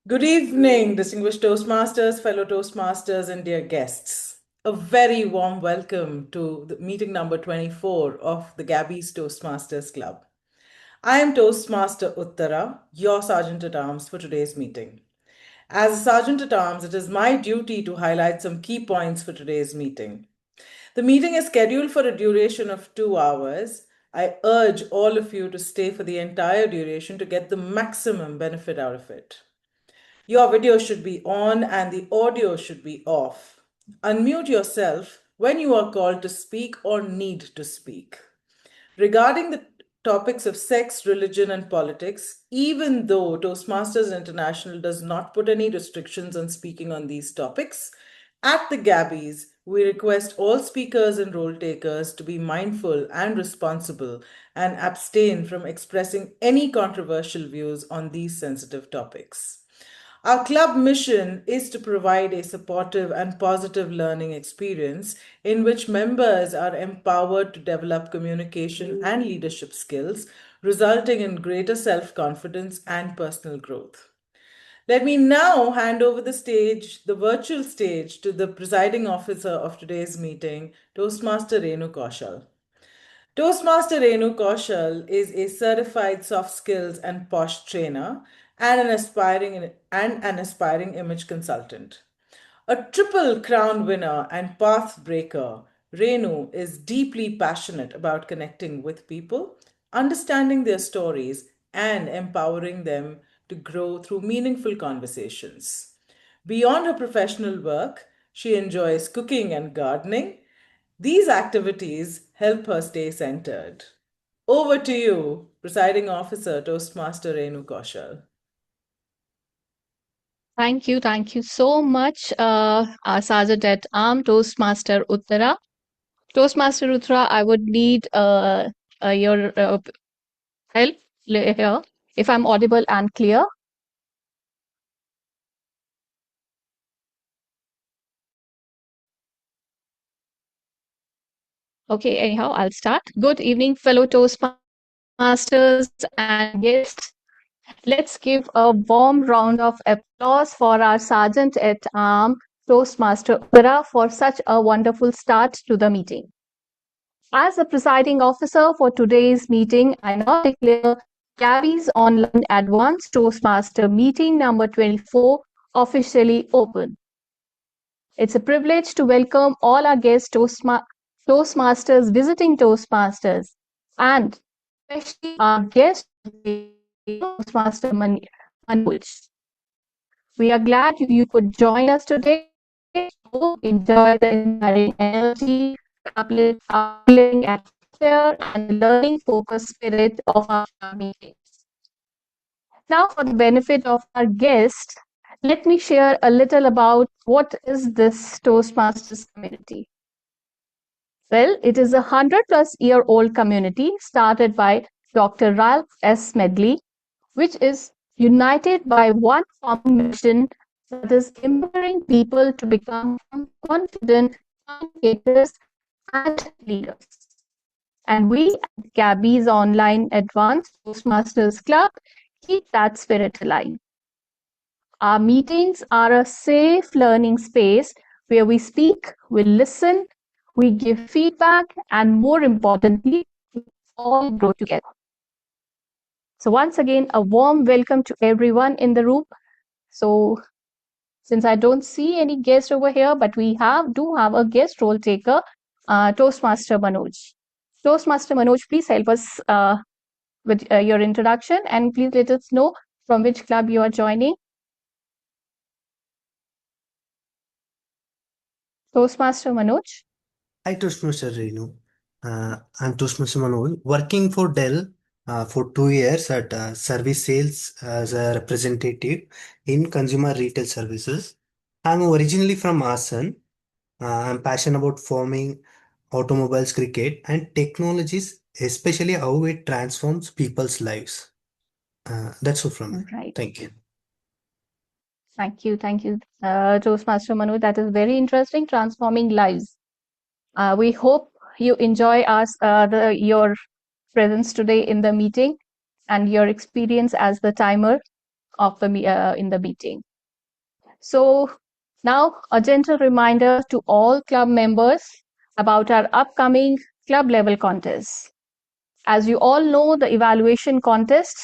Good evening, distinguished Toastmasters, fellow Toastmasters, and dear guests. A very warm welcome to the meeting number 24 of the Gabbys Toastmasters Club. I am Toastmaster Uttara, your Sergeant at Arms for today's meeting. As a Sergeant at Arms, it is my duty to highlight some key points for today's meeting. The meeting is scheduled for a duration of 2 hours. I urge all of you to stay for the entire duration to get the maximum benefit out of it. Your video should be on and the audio should be off. Unmute yourself when you are called to speak or need to speak. Regarding the topics of sex, religion, and politics, even though Toastmasters International does not put any restrictions on speaking on these topics, at the Gabbys, we request all speakers and role takers to be mindful and responsible and abstain from expressing any controversial views on these sensitive topics. Our club mission is to provide a supportive and positive learning experience in which members are empowered to develop communication and leadership skills, resulting in greater self confidence and personal growth. Let me now hand over the stage, the virtual stage, to the presiding officer of today's meeting, Toastmaster Renu Kaushal. Toastmaster Renu Kaushal is a certified soft skills and POSH trainer and an aspiring image consultant. A triple crown winner and path breaker, Renu is deeply passionate about connecting with people, understanding their stories, and empowering them to grow through meaningful conversations. Beyond her professional work, she enjoys cooking and gardening. These activities help her stay centered. Over to you, Presiding Officer Toastmaster Renu Kaushal. Thank you so much, our Sergeant at Arm, Toastmaster Uttara. Toastmaster Uttara, I would need your help here, if I'm audible and clear. Okay, anyhow, I'll start. Good evening, fellow Toastmasters and guests. Let's give a warm round of applause for our Sergeant at Arm, Toastmaster Uttara, for such a wonderful start to the meeting. As the presiding officer for today's meeting, I now declare Gabbys Online Advanced Toastmaster Meeting number 24 officially open. It's a privilege to welcome all our guest Toastmasters visiting Toastmasters and especially our guest Toastmaster Manoj. We are glad you could join us today. Enjoy the inspiring energy, uplifting atmosphere, and the learning focused spirit of our meetings. Now, for the benefit of our guests, let me share a little about what is this Toastmasters community. Well, it is a 100-plus-year-old community started by Dr. Ralph S. Medley, which is united by one common mission, that is empowering people to become confident communicators and leaders. And we at Gabbys Online Advanced Toastmasters Club keep that spirit alive. Our meetings are a safe learning space where we speak, we listen, we give feedback, and more importantly, we all grow together. So once again, a warm welcome to everyone in the room. So since I don't see any guest over here, but we do have a guest role taker, Toastmaster Manoj. Toastmaster Manoj, please help us with your introduction and please let us know from which club you are joining. Toastmaster Manoj. Hi, Toastmaster Renu. I'm Toastmaster Manoj, working for Dell for 2 years at service sales as a representative in consumer retail services. I'm originally from Assam. I'm passionate about farming, automobiles, cricket, and technologies, especially how it transforms people's lives. That's all from me. Right. Thank you. Thank you. Toastmaster Manoj. That is very interesting, transforming lives. We hope you enjoy your presence today in the meeting and your experience as the timer. of the in the meeting. So now a gentle reminder to all club members about our upcoming club level contests. As you all know, the evaluation contest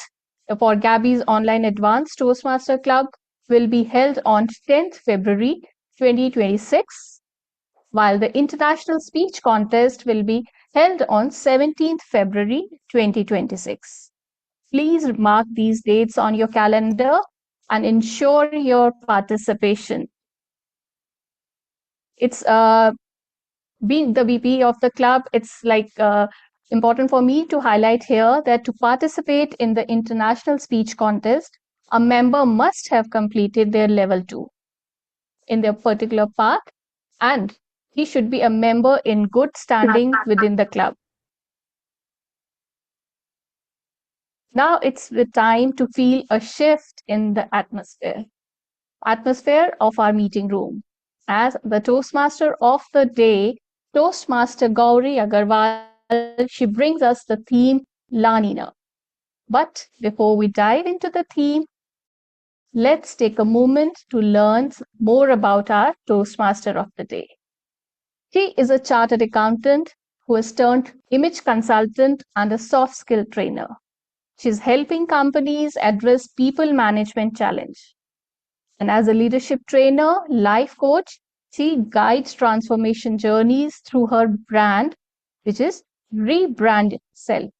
for Gabbys Online Advanced Toastmaster Club will be held on 10th February 2026, while the International Speech Contest will be held on 17th February 2026. Please mark these dates on your calendar and ensure your participation. It's being the VP of the club, it's like important for me to highlight here that to participate in the International Speech Contest, a member must have completed their level 2 in their particular path, and he should be a member in good standing within the club. Now it's the time to feel a shift in the atmosphere of our meeting room. As the Toastmaster of the day, Toastmaster Gaurii Aggarwal, she brings us the theme La Nina. But before we dive into the theme, let's take a moment to learn more about our Toastmaster of the day. She is a chartered accountant who has turned image consultant and a soft skill trainer. She's helping companies address people management challenge. And as a leadership trainer, life coach, she guides transformation journeys through her brand, which is Rebrand Self.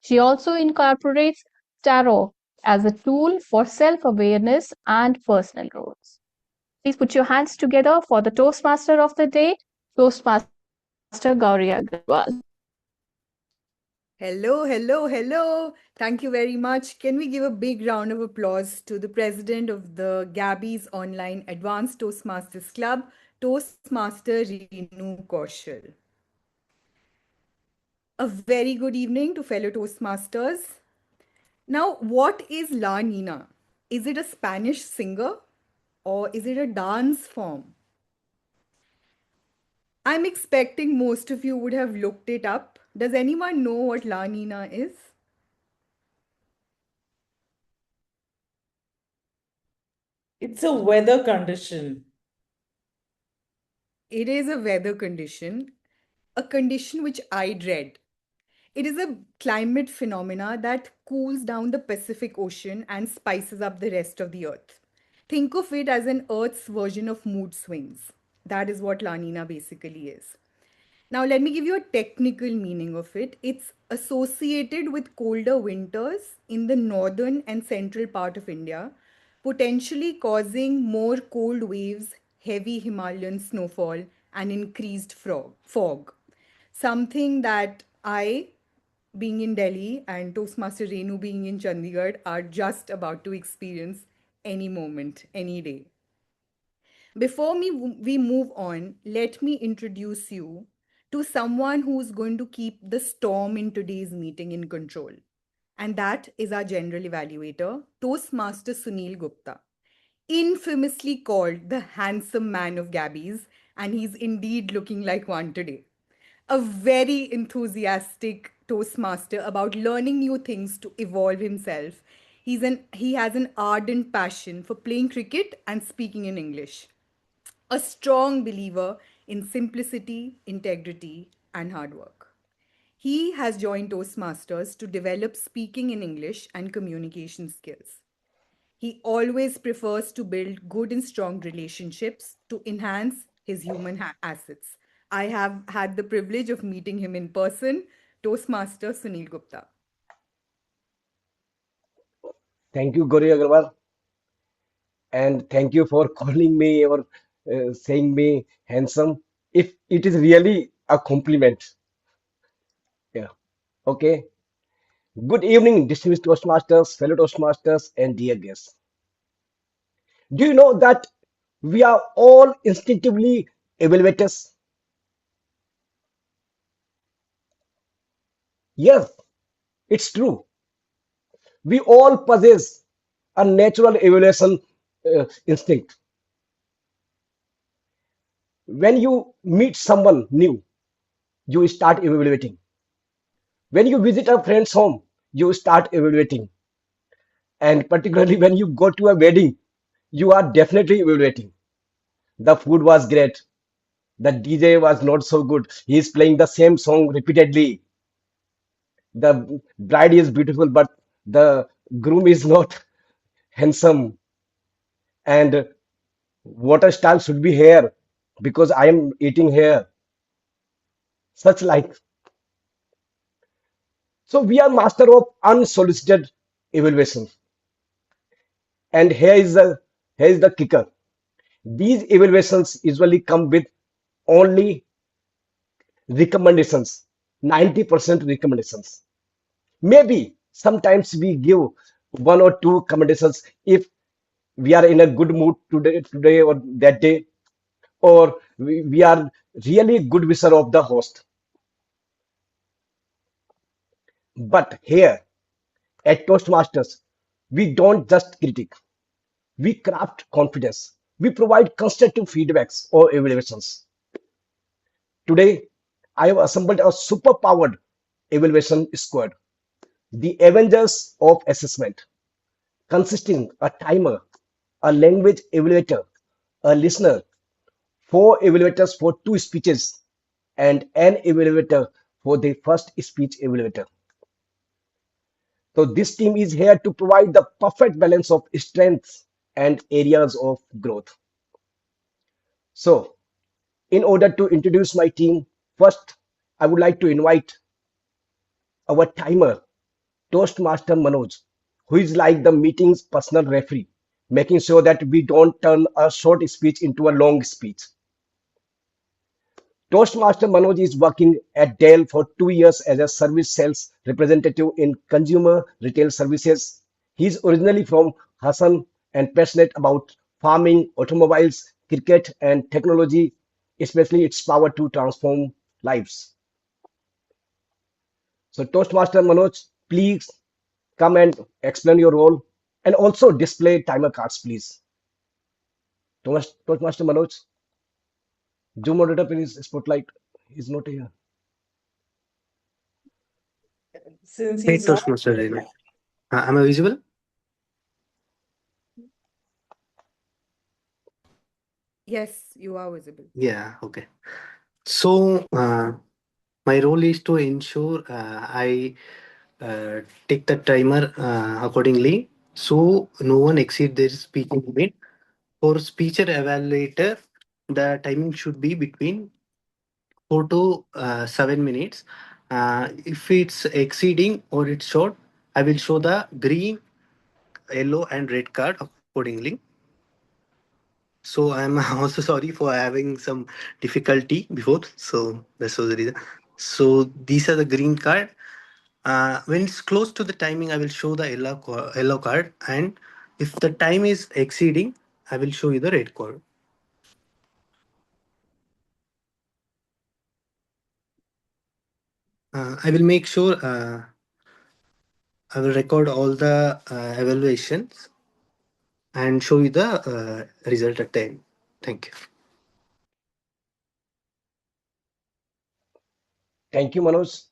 She also incorporates tarot as a tool for self-awareness and personal growth. Please put your hands together for the Toastmaster of the day, Toastmaster Gaurii Aggarwal. Hello. Thank you very much. Can we give a big round of applause to the president of the Gabbys Online Advanced Toastmasters Club, Toastmaster Reenu Kaushal. A very good evening to fellow Toastmasters. Now, what is La Nina? Is it a Spanish singer or is it a dance form? I'm expecting most of you would have looked it up. Does anyone know what La Nina is? It's a weather condition. It is a weather condition, a condition which I dread. It is a climate phenomena that cools down the Pacific Ocean and spices up the rest of the earth. Think of it as an Earth's version of mood swings. That is what La Nina basically is. Now, let me give you a technical meaning of it. It's associated with colder winters in the northern and central part of India, potentially causing more cold waves, heavy Himalayan snowfall, and increased fog. Something that I, being in Delhi, and Toastmaster Reenu being in Chandigarh, are just about to experience any moment, any day. Before we move on, let me introduce you to someone who's going to keep the storm in today's meeting in control. And that is our general evaluator, Toastmaster Sunil Gupta, infamously called the handsome man of Gabbys, and he's indeed looking like one today. A very enthusiastic Toastmaster about learning new things to evolve himself. He has an ardent passion for playing cricket and speaking in English. A strong believer in simplicity, integrity, and hard work. He has joined Toastmasters to develop speaking in English and communication skills. He always prefers to build good and strong relationships to enhance his human assets. I have had the privilege of meeting him in person, Toastmaster Sunil Gupta. Thank you, Gauri Aggarwal, and thank you for calling me or saying me handsome. If it is really a compliment, yeah. Okay. Good evening, distinguished Toastmasters, fellow Toastmasters, and dear guests. Do you know that we are all instinctively evaluators? Yes, it's true. We all possess a natural evaluation instinct. When you meet someone new, you start evaluating. When you visit a friend's home, you start evaluating. And particularly when you go to a wedding, you are definitely evaluating. The food was great. The DJ was not so good. He is playing the same song repeatedly. The bride is beautiful, but the groom is not handsome. And water style should be here because I am eating here. Such like. So we are master of unsolicited evaluation. And here is the kicker. These evaluations usually come with only recommendations, 90% recommendations. Maybe sometimes we give one or two recommendations if we are in a good mood today or that day, or we are really good wisher of the host. But here at Toastmasters, we don't just critique, we craft confidence. We provide constructive feedbacks or evaluations. Today, I have assembled a super powered evaluation squad, the Avengers of assessment, consisting a timer, a language evaluator, a listener, four evaluators for two speeches, and an evaluator for the first speech evaluator. So this team is here to provide the perfect balance of strengths and areas of growth. So in order to introduce my team, first I would like to invite our timer, Toastmaster Manoj, who is like the meeting's personal referee, making sure that we don't turn a short speech into a long speech. Toastmaster Manoj is working at Dell for 2 years as a service sales representative in consumer retail services. He is originally from Hassan and passionate about farming, automobiles, cricket, and technology, especially its power to transform lives. So, Toastmaster Manoj, please come and explain your role and also display timer cards, please. Toastmaster Manoj, Zoom moderator, please. Spotlight is not here. Since Hey, he's not Toastmaster Renu. Am I visible? Yes, you are visible. Yeah, okay. So, my role is to ensure I take the timer accordingly so no one exceed their speaking limit. For speaker evaluator, the timing should be between 4 to 7 minutes. If it's exceeding or it's short, I will show the green, yellow, and red card accordingly. So I'm also sorry for having some difficulty before. So that's was the reason. So these are the green card. When it's close to the timing, I will show the yellow card, and if the time is exceeding, I will show you the red card. I will make sure I will record all the evaluations and show you the result at the end. Thank you. Thank you, Manoj.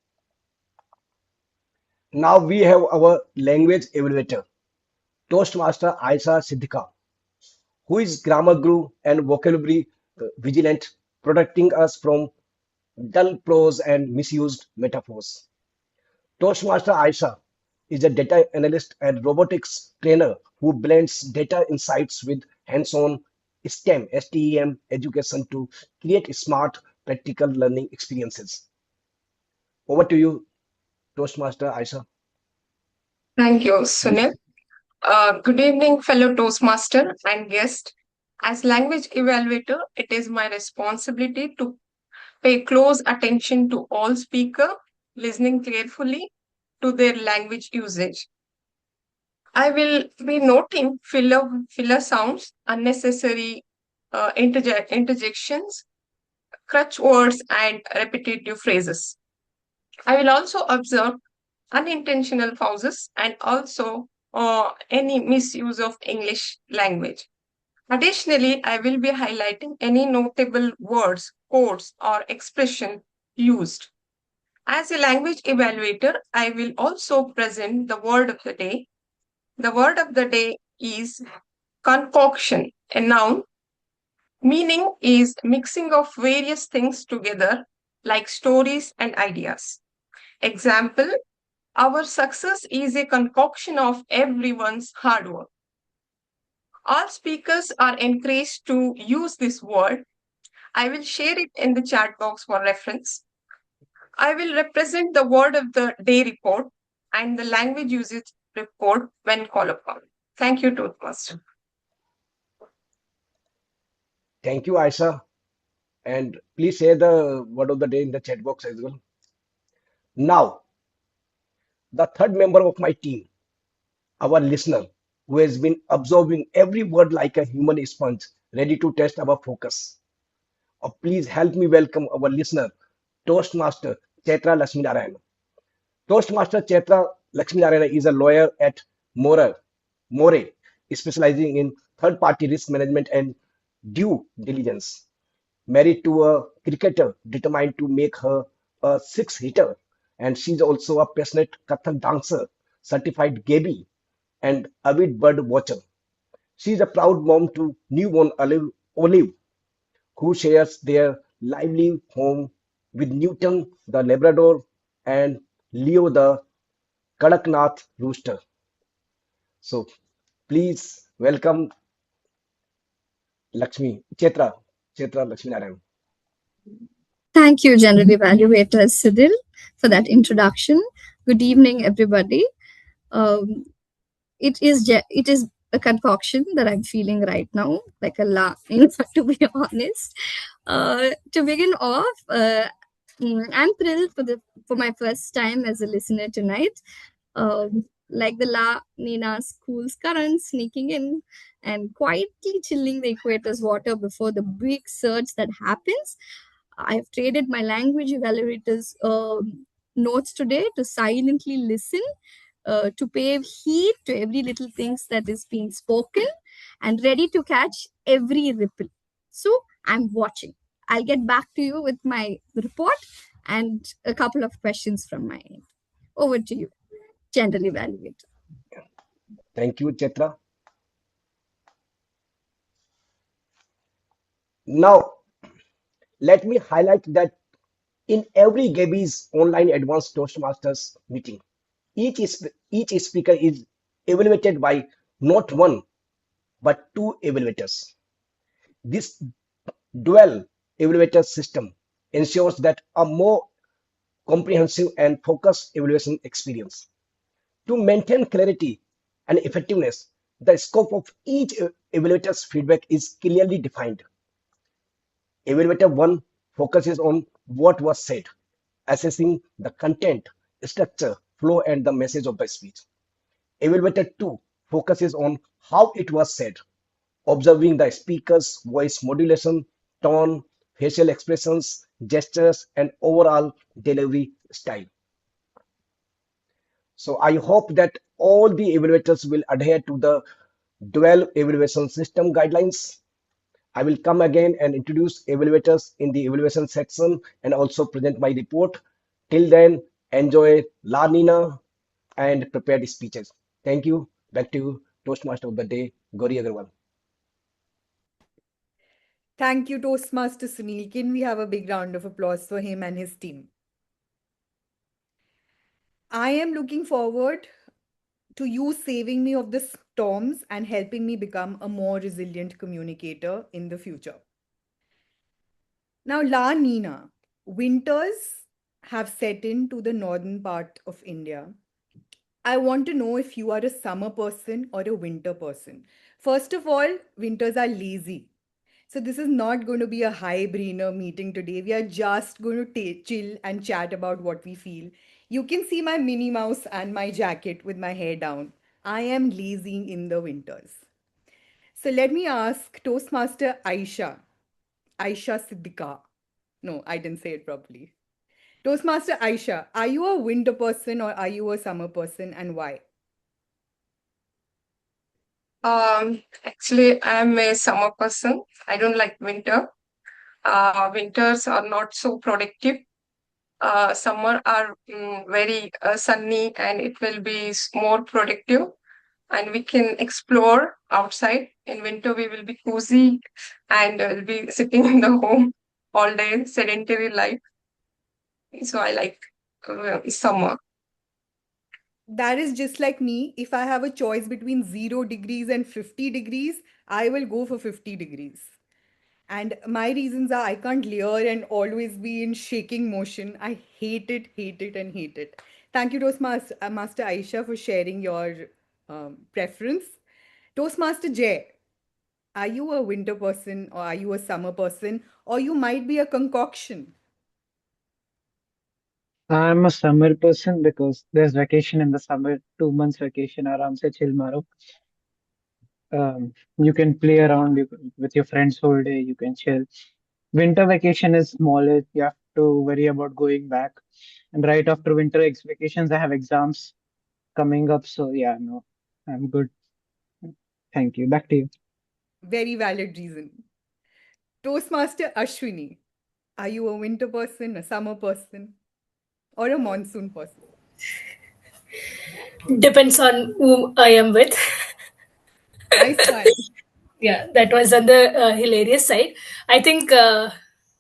Now we have our language evaluator, Toastmaster Ayesha Siddiqha, who is grammar guru and vocabulary vigilant, protecting us from dull prose and misused metaphors. Toastmaster Ayesha is a data analyst and robotics trainer who blends data insights with hands-on STEM education to create smart, practical learning experiences. Over to you, Toastmaster Ayesha. Thank you, Sunil. Good evening, fellow Toastmaster and guest. As language evaluator, it is my responsibility to pay close attention to all speaker, listening carefully to their language usage. I will be noting filler sounds, unnecessary interjections, crutch words, and repetitive phrases. I will also observe unintentional pauses and also any misuse of English language. Additionally, I will be highlighting any notable words, quotes, or expression used. As a language evaluator, I will also present the word of the day, The word of the day is concoction, a noun. Meaning is mixing of various things together, like stories and ideas. Example, our success is a concoction of everyone's hard work. All speakers are encouraged to use this word. I will share it in the chat box for reference. I will represent the word of the day report and the language usage report when called upon. Thank you, Toastmaster. Thank you, Ayesha. And please share the word of the day in the chat box as well. Now, the third member of my team, our listener, who has been absorbing every word like a human sponge, ready to test our focus. Please help me welcome our listener, Toastmaster Chaithra Laxminarayan. Toastmaster Chaithra Laxminarayan is a lawyer at More, specializing in third-party risk management and due diligence. Married to a cricketer determined to make her a six-hitter, and she's also a passionate Kathak dancer, certified Gabby, and avid bird watcher. She's a proud mom to newborn Olive, who shares their lively home with Newton the Labrador and Leo the Kadaknath rooster. So please welcome Chaithra Laxminarayan. Thank you, General Evaluator Sidil, for that introduction. Good evening, everybody. Um, it is a concoction that I'm feeling right now, like a to be honest. To begin off, I'm thrilled for my first time as a listener tonight. Like the La Nina school's current sneaking in and quietly chilling the equator's water before the big surge that happens. I've traded my language evaluators notes today to silently listen, to pay heed to every little things that is being spoken, and ready to catch every ripple. So I'm watching. I'll get back to you with my report and a couple of questions from my end. Over to you, General Evaluator. Thank you, Chaithra. Now, let me highlight that in every Gabbys online advanced Toastmasters meeting, each speaker is evaluated by not one but two evaluators. This dual evaluator system ensures that a more comprehensive and focused evaluation experience. To maintain clarity and effectiveness, the scope of each evaluator's feedback is clearly defined. Evaluator 1 focuses on what was said, assessing the content, structure, flow, and the message of the speech. Evaluator 2 focuses on how it was said, observing the speaker's voice modulation, tone, facial expressions, gestures, and overall delivery style. So I hope that all the evaluators will adhere to the dual evaluation system guidelines. I will come again and introduce evaluators in the evaluation section and also present my report. Till then, enjoy La Nina and prepared speeches. Thank you. Back to you, Toastmaster of the Day, Gaurii Aggarwal. Thank you, Toastmaster Sunil. Can we have a big round of applause for him and his team? I am looking forward to you saving me of the storms and helping me become a more resilient communicator in the future. Now, La Nina, winters have set into the northern part of India. I want to know if you are a summer person or a winter person. First of all, winters are lazy. So this is not going to be a high-brainer meeting today. We are just going to chill and chat about what we feel. You can see my Minnie Mouse and my jacket with my hair down. I am lazy in the winters. So let me ask Toastmaster Ayesha. Ayesha Siddiqha. No, I didn't say it properly. Toastmaster Ayesha, are you a winter person or are you a summer person, and why? Actually, I'm a summer person. I don't like winter. Winters are not so productive. Summer are very sunny and it will be more productive. and we can explore outside. In winter, we will be cozy and we'll be sitting in the home all day, sedentary life. So I like summer. That is just like me. If I have a choice between 0 degrees and 50 degrees, I will go for 50 degrees. And my reasons are I can't layer and always be in shaking motion. I hate it, and hate it. Thank you, Toastmaster Master Ayesha, for sharing your preference. Toastmaster Jay, are you a winter person or are you a summer person? Or you might be a concoction? I'm a summer person because there's vacation in the summer, 2 months vacation, aram se chill maro. You can play around with your friends whole day, you can chill. Winter vacation is smaller, you have to worry about going back. And right after vacations, I have exams coming up. So yeah, no, I'm good. Thank you. Back to you. Very valid reason. Toastmaster Ashwini, are you a winter person, a summer person, or a monsoon person? Depends on whom I am with. Nice one. Yeah, that was on the hilarious side. I think I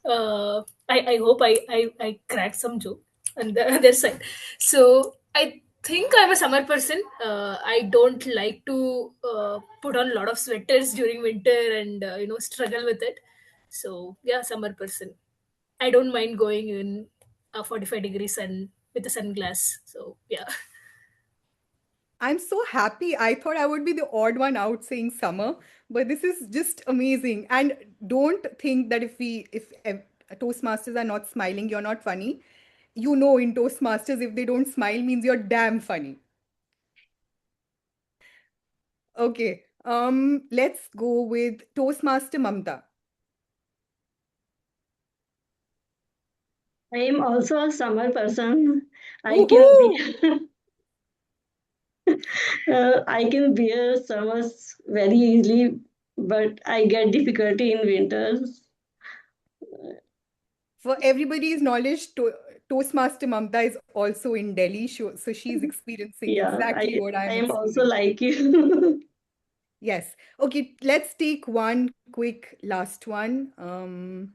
hope I cracked some joke on the other side. So I think I'm a summer person. I don't like to put on a lot of sweaters during winter and struggle with it. So yeah, summer person. I don't mind going in 45 degrees sun with a sunglass. So yeah. I'm so happy. I thought I would be the odd one out saying summer, but this is just amazing. And don't think that if Toastmasters are not smiling, you're not funny. You know, in Toastmasters, if they don't smile, means you're damn funny. Okay. Let's go with Toastmaster Mamta. I am also a summer person. I can Woohoo! be I can bear summers very easily, but I get difficulty in winters. For everybody's knowledge, Toastmaster Mamta is also in Delhi, so she's experiencing Yeah, exactly what I I'm am also experiencing. like you. Yes. Okay, let's take one quick last one.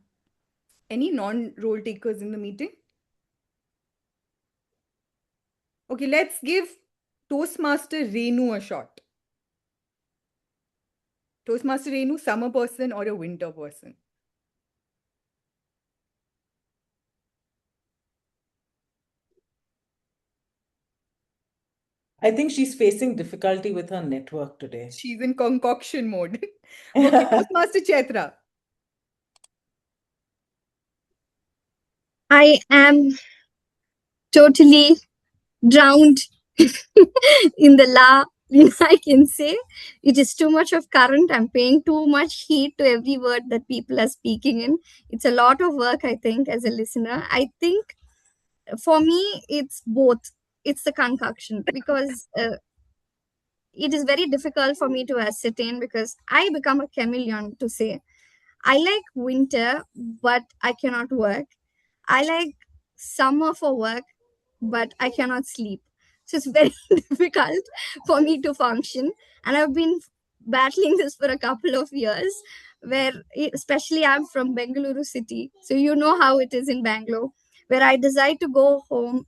Any non-role takers in the meeting? Okay, let's give Toastmaster Renu a shot. Toastmaster Renu, summer person or a winter person? I think she's facing difficulty with her network today. She's in concoction mode. Okay, Toastmaster Chaithra. I am totally drowned in the I can say it is too much of current. I'm paying too much heed to every word that people are speaking in. It's a lot of work, I think, as a listener. I think for me, it's both. It's the concoction because it is very difficult for me to ascertain because I become a chameleon to say I like winter, but I cannot work. I like summer for work, but I cannot sleep. So it's very difficult for me to function. And I've been battling this for a couple of years, where especially I'm from Bengaluru city. So you know how it is in Bangalore, where I decide to go home,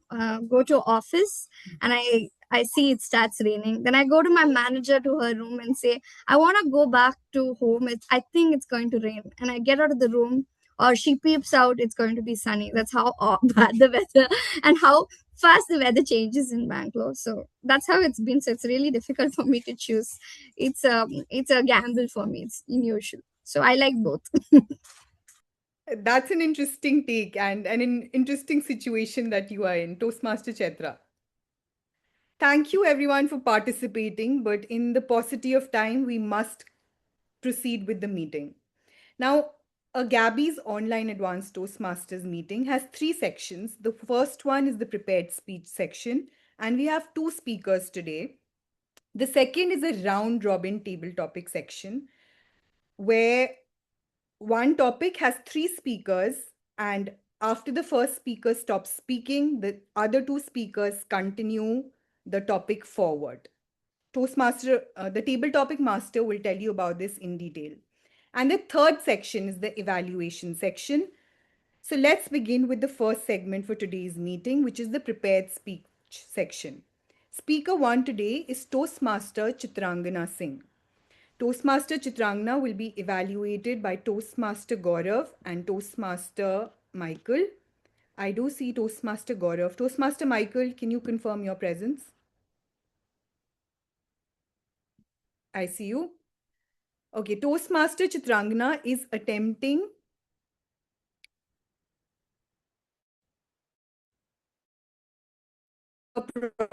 go to office, and I see it starts raining. Then I go to my manager to her room and say, I want to go back to home. I think it's going to rain. And I get out of the room, or she peeps out, it's going to be sunny. That's how bad the weather and how fast the weather changes in Bangalore. So that's how it's been. So it's really difficult for me to choose. It's a gamble for me. It's unusual. So I like both. That's an interesting take and an interesting situation that you are in, Toastmaster Chaitra. Thank you everyone for participating, but in the paucity of time, we must proceed with the meeting. Now, a Gabbys online advanced Toastmasters meeting has three sections. The first one is the prepared speech section, and we have two speakers today. The second is a round robin table topic section, where one topic has three speakers, and after the first speaker stops speaking, the other two speakers continue the topic forward. The table topic master will tell you about this in detail. And the third section is the evaluation section. So let's begin with the first segment for today's meeting, which is the prepared speech section. Speaker 1 today is Toastmaster Chitrangana Singh. Toastmaster Chitrangana will be evaluated by Toastmaster Gaurav and Toastmaster Michael. I do see Toastmaster Gaurav. Toastmaster Michael, can you confirm your presence? I see you. Okay, Toastmaster Chitrangana is attempting a project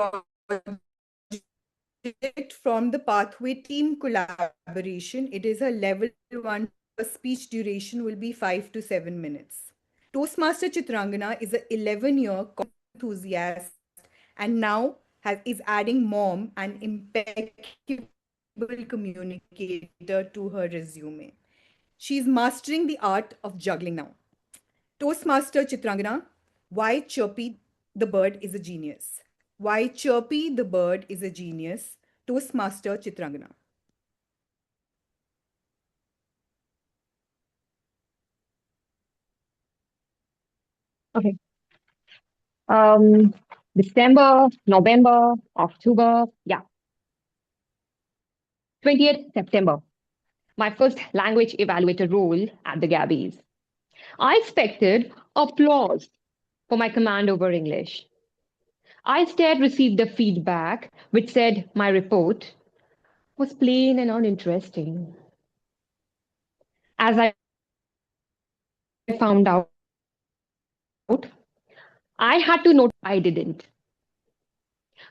from the Pathway Team Collaboration. It is a level 1. Speech duration will be 5 to 7 minutes. Toastmaster Chitrangana is an 11-year enthusiast and now is adding mom and impeccable communicator to her resume. She is mastering the art of juggling now. Toastmaster Chitrangana, why Chirpy the bird is a genius? Why Chirpy the bird is a genius? Toastmaster Chitrangana. Okay. December, November, October, yeah. 20th September, my first language evaluator role at the Gabbys. I expected applause for my command over English. I instead received the feedback which said my report was plain and uninteresting. As I found out, I had to note I didn't.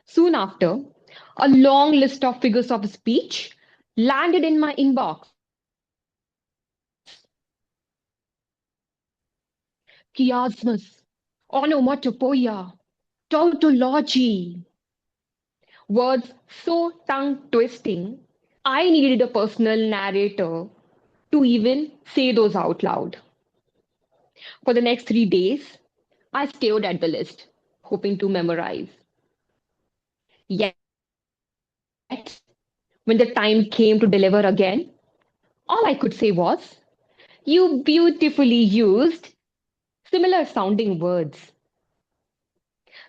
Soon after, a long list of figures of speech landed in my inbox. Chiasmus, onomatopoeia, tautology. Words so tongue-twisting, I needed a personal narrator to even say those out loud. For the next 3 days, I stared at the list, hoping to memorize. Yet, when the time came to deliver again, all I could say was, "You beautifully used similar sounding words."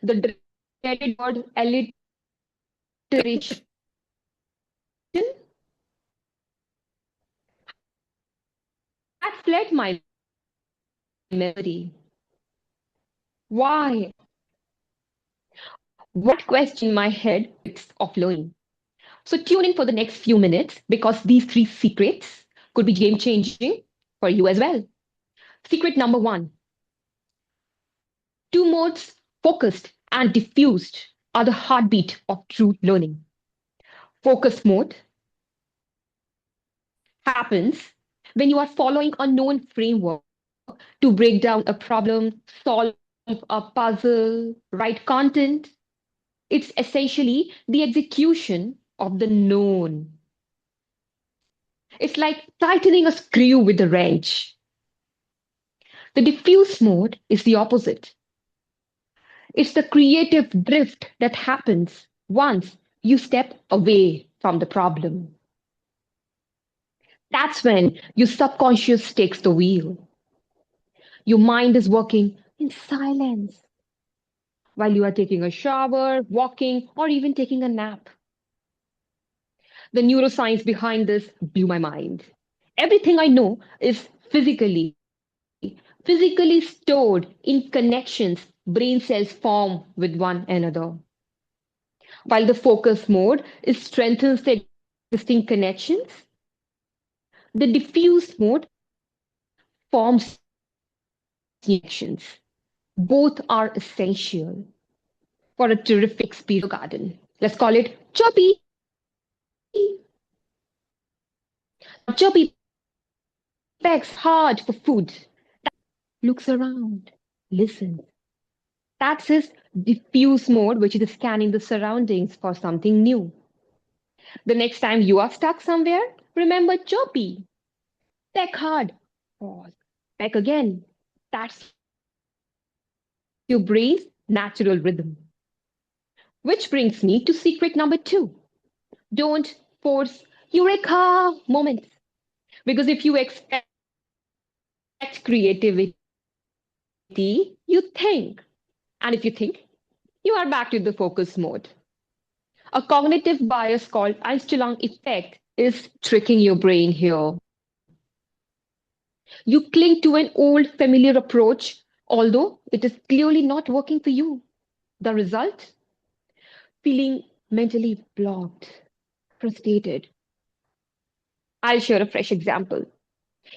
The dreaded word alliteration had fled my memory. Why? What question in my head of learning? So tune in for the next few minutes because these 3 secrets could be game changing for you as well. Secret number 1. 2 modes, focused and diffused, are the heartbeat of true learning. Focus mode happens when you are following a known framework to break down a problem, solve a puzzle, write content. It's essentially the execution of the known. It's like tightening a screw with a wrench. The diffuse mode is the opposite. It's the creative drift that happens once you step away from the problem. That's when your subconscious takes the wheel. Your mind is working in silence while you are taking a shower, walking, or even taking a nap. The neuroscience behind this blew my mind. Everything I know is physically stored in connections brain cells form with one another. While the focus mode is strengthens the existing connections, the diffuse mode forms connections. Both are essential for a terrific spirit garden. Let's call it Choppy. Choppy pecks hard for food, looks around, listens. That's his diffuse mode, which is scanning the surroundings for something new. The next time you are stuck somewhere, remember Choppy. Peck hard, pause, peck again. That's your brain's natural rhythm. Which brings me to secret number 2. Don't force eureka moments. Because if you expect creativity, you think. And if you think, you are back to the focus mode. A cognitive bias called Einstein effect is tricking your brain here. You cling to an old familiar approach, although it is clearly not working for you. The result? Feeling mentally blocked, frustrated. I'll share a fresh example.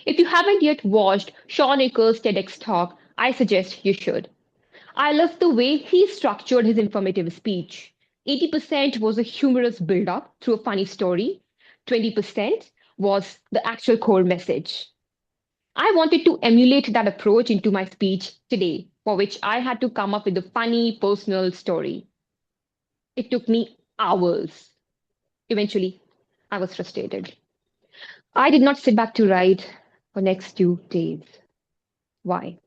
If you haven't yet watched Sean Akers' TEDx talk, I suggest you should. I love the way he structured his informative speech. 80% was a humorous build up through a funny story, 20% was the actual core message. I wanted to emulate that approach into my speech today, for which I had to come up with a funny personal story. It took me hours. Eventually, I was frustrated. I did not sit back to write for next 2 days. Why?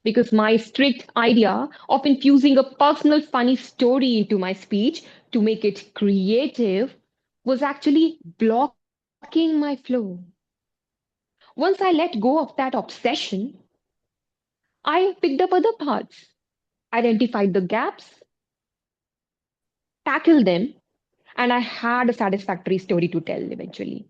Because my strict idea of infusing a personal funny story into my speech to make it creative was actually blocking my flow. Once I let go of that obsession, I picked up other parts, identified the gaps, tackled them, and I had a satisfactory story to tell eventually.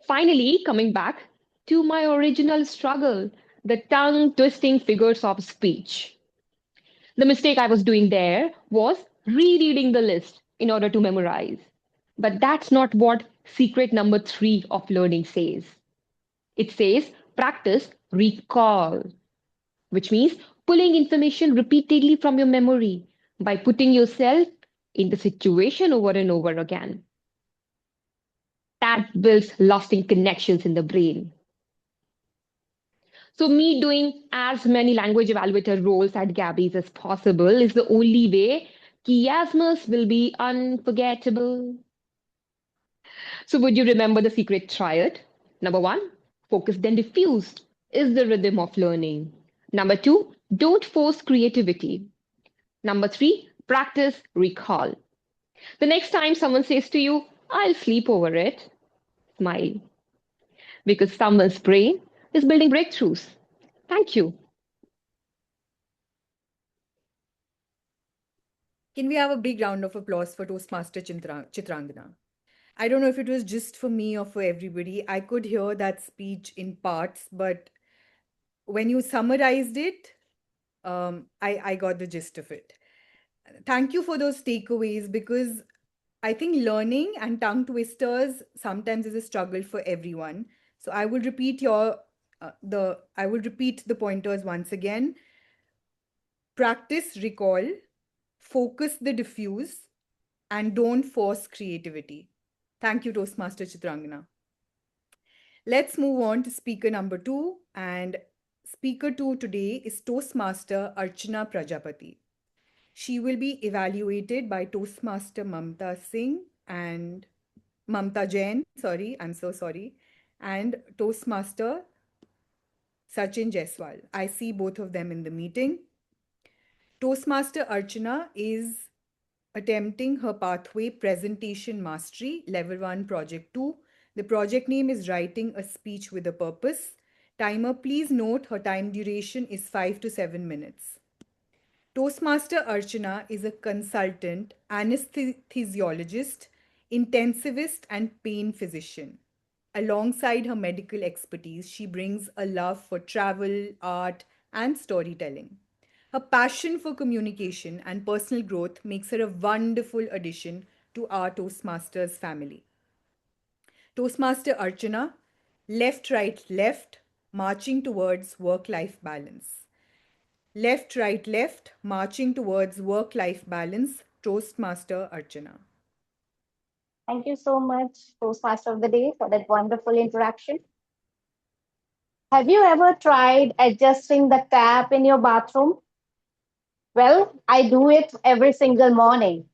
Finally, coming back to my original struggle, the tongue twisting figures of speech. The mistake I was doing there was rereading the list in order to memorize. But that's not what secret number 3 of learning says. It says practice recall, which means pulling information repeatedly from your memory by putting yourself in the situation over and over again. That builds lasting connections in the brain. So, me doing as many language evaluator roles at Gabbys as possible is the only way chiasmus will be unforgettable. So, would you remember the secret triad? Number one, focus then diffuse is the rhythm of learning. Number two, don't force creativity. Number three, practice recall. The next time someone says to you, I'll sleep over it, smile. Because someone's brain is building breakthroughs. Thank you. Can we have a big round of applause for Toastmaster Chitrangana? I don't know if it was just for me or for everybody. I could hear that speech in parts, but when you summarized it, I got the gist of it. Thank you for those takeaways, because I think learning and tongue twisters sometimes is a struggle for everyone. So I will repeat the pointers once again. Practice recall, focus the diffuse, and don't force creativity. Thank you, Toastmaster Chitrangana. Let's move on to speaker number 2. And speaker 2 today is Toastmaster Archana Prajapati. She will be evaluated by Toastmaster Mamta Singh and Mamta Jain, I'm so sorry, and Toastmaster Sachin Jaiswal. I see both of them in the meeting. Toastmaster Archana is attempting her pathway presentation mastery level 1 project 2. The project name is writing a speech with a purpose. Timer, please note her time duration is 5 to 7 minutes. Toastmaster Archana is a consultant, anesthesiologist, intensivist, and pain physician. Alongside her medical expertise, she brings a love for travel, art, and storytelling. Her passion for communication and personal growth makes her a wonderful addition to our Toastmasters family. Toastmaster Archana, left, right, left, marching towards work-life balance. Left, right, left, marching towards work-life balance, Toastmaster Archana. Thank you so much, Toastmaster of the Day, for that wonderful introduction. Have you ever tried adjusting the tap in your bathroom? Well, I do it every single morning,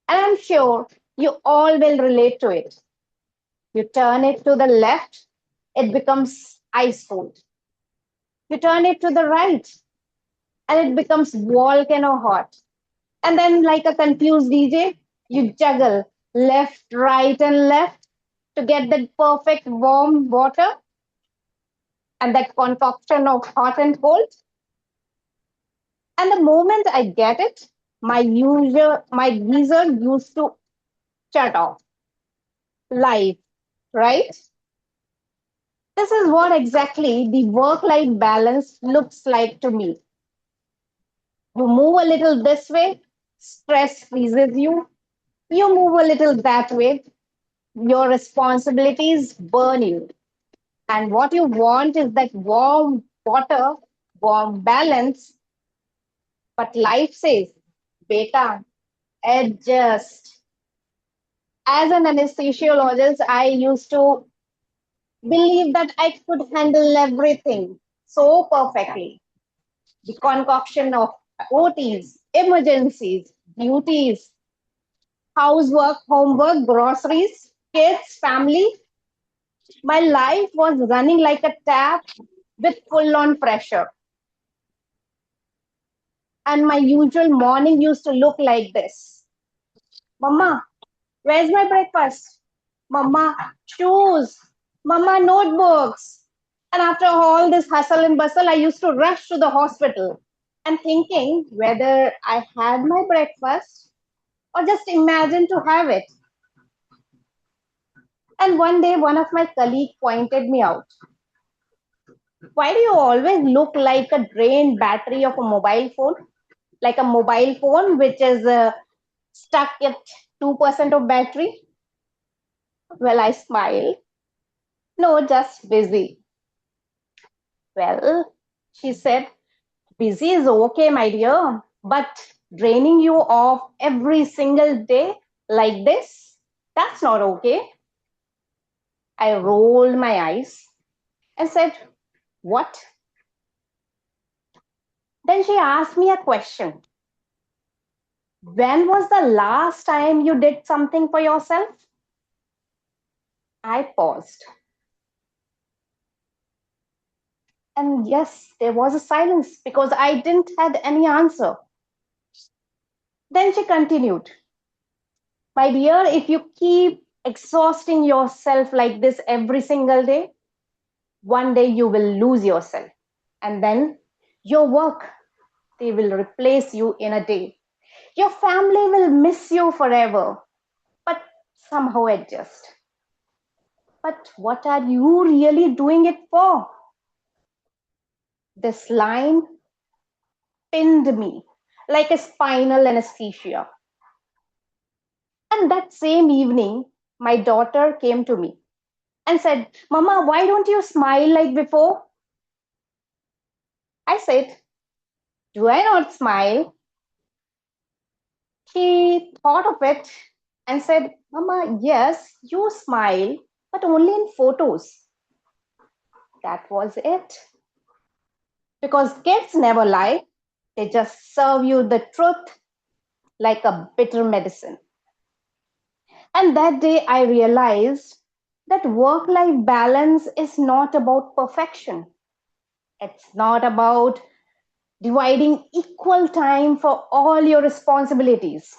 and I'm sure you all will relate to it. You turn it to the left, it becomes ice cold. You turn it to the right, and it becomes volcano hot. And then, like a confused DJ, you juggle left, right, and left to get that perfect warm water and that concoction of hot and cold. And the moment I get it, my geyser used to shut off. Life, right? This is what exactly the work-life balance looks like to me. You move a little this way, stress freezes you. You move a little that way, your responsibilities burn you. And what you want is that warm water, warm balance. But life says, beta, adjust. As an anesthesiologist, I used to believe that I could handle everything so perfectly. The concoction of OTs, emergencies, duties, housework, homework, groceries, kids, family. My life was running like a tap with full on pressure. And my usual morning used to look like this. Mama, where's my breakfast? Mama, shoes. Mama, notebooks. And after all this hustle and bustle, I used to rush to the hospital and thinking whether I had my breakfast or just imagine to have it. And one day, one of my colleagues pointed me out. Why do you always look like a drained battery of a mobile phone? Like a mobile phone which is stuck at 2% of battery? Well, I smiled. No, just busy. Well, she said, busy is okay, my dear, but draining you off every single day like this, that's not okay. I rolled my eyes and said, what? Then she asked me a question. When was the last time you did something for yourself? I paused. And yes, there was a silence because I didn't have any answer. Then she continued, my dear, if you keep exhausting yourself like this every single day, one day you will lose yourself. And then your work, they will replace you in a day. Your family will miss you forever, but somehow adjust. But what are you really doing it for? This line pinned me like a spinal anesthesia. And that same evening, my daughter came to me and said, Mama, why don't you smile like before? I said, do I not smile? She thought of it and said, Mama, yes, you smile, but only in photos. That was it. Because kids never lie, they just serve you the truth like a bitter medicine. And that day I realized that work-life balance is not about perfection. It's not about dividing equal time for all your responsibilities,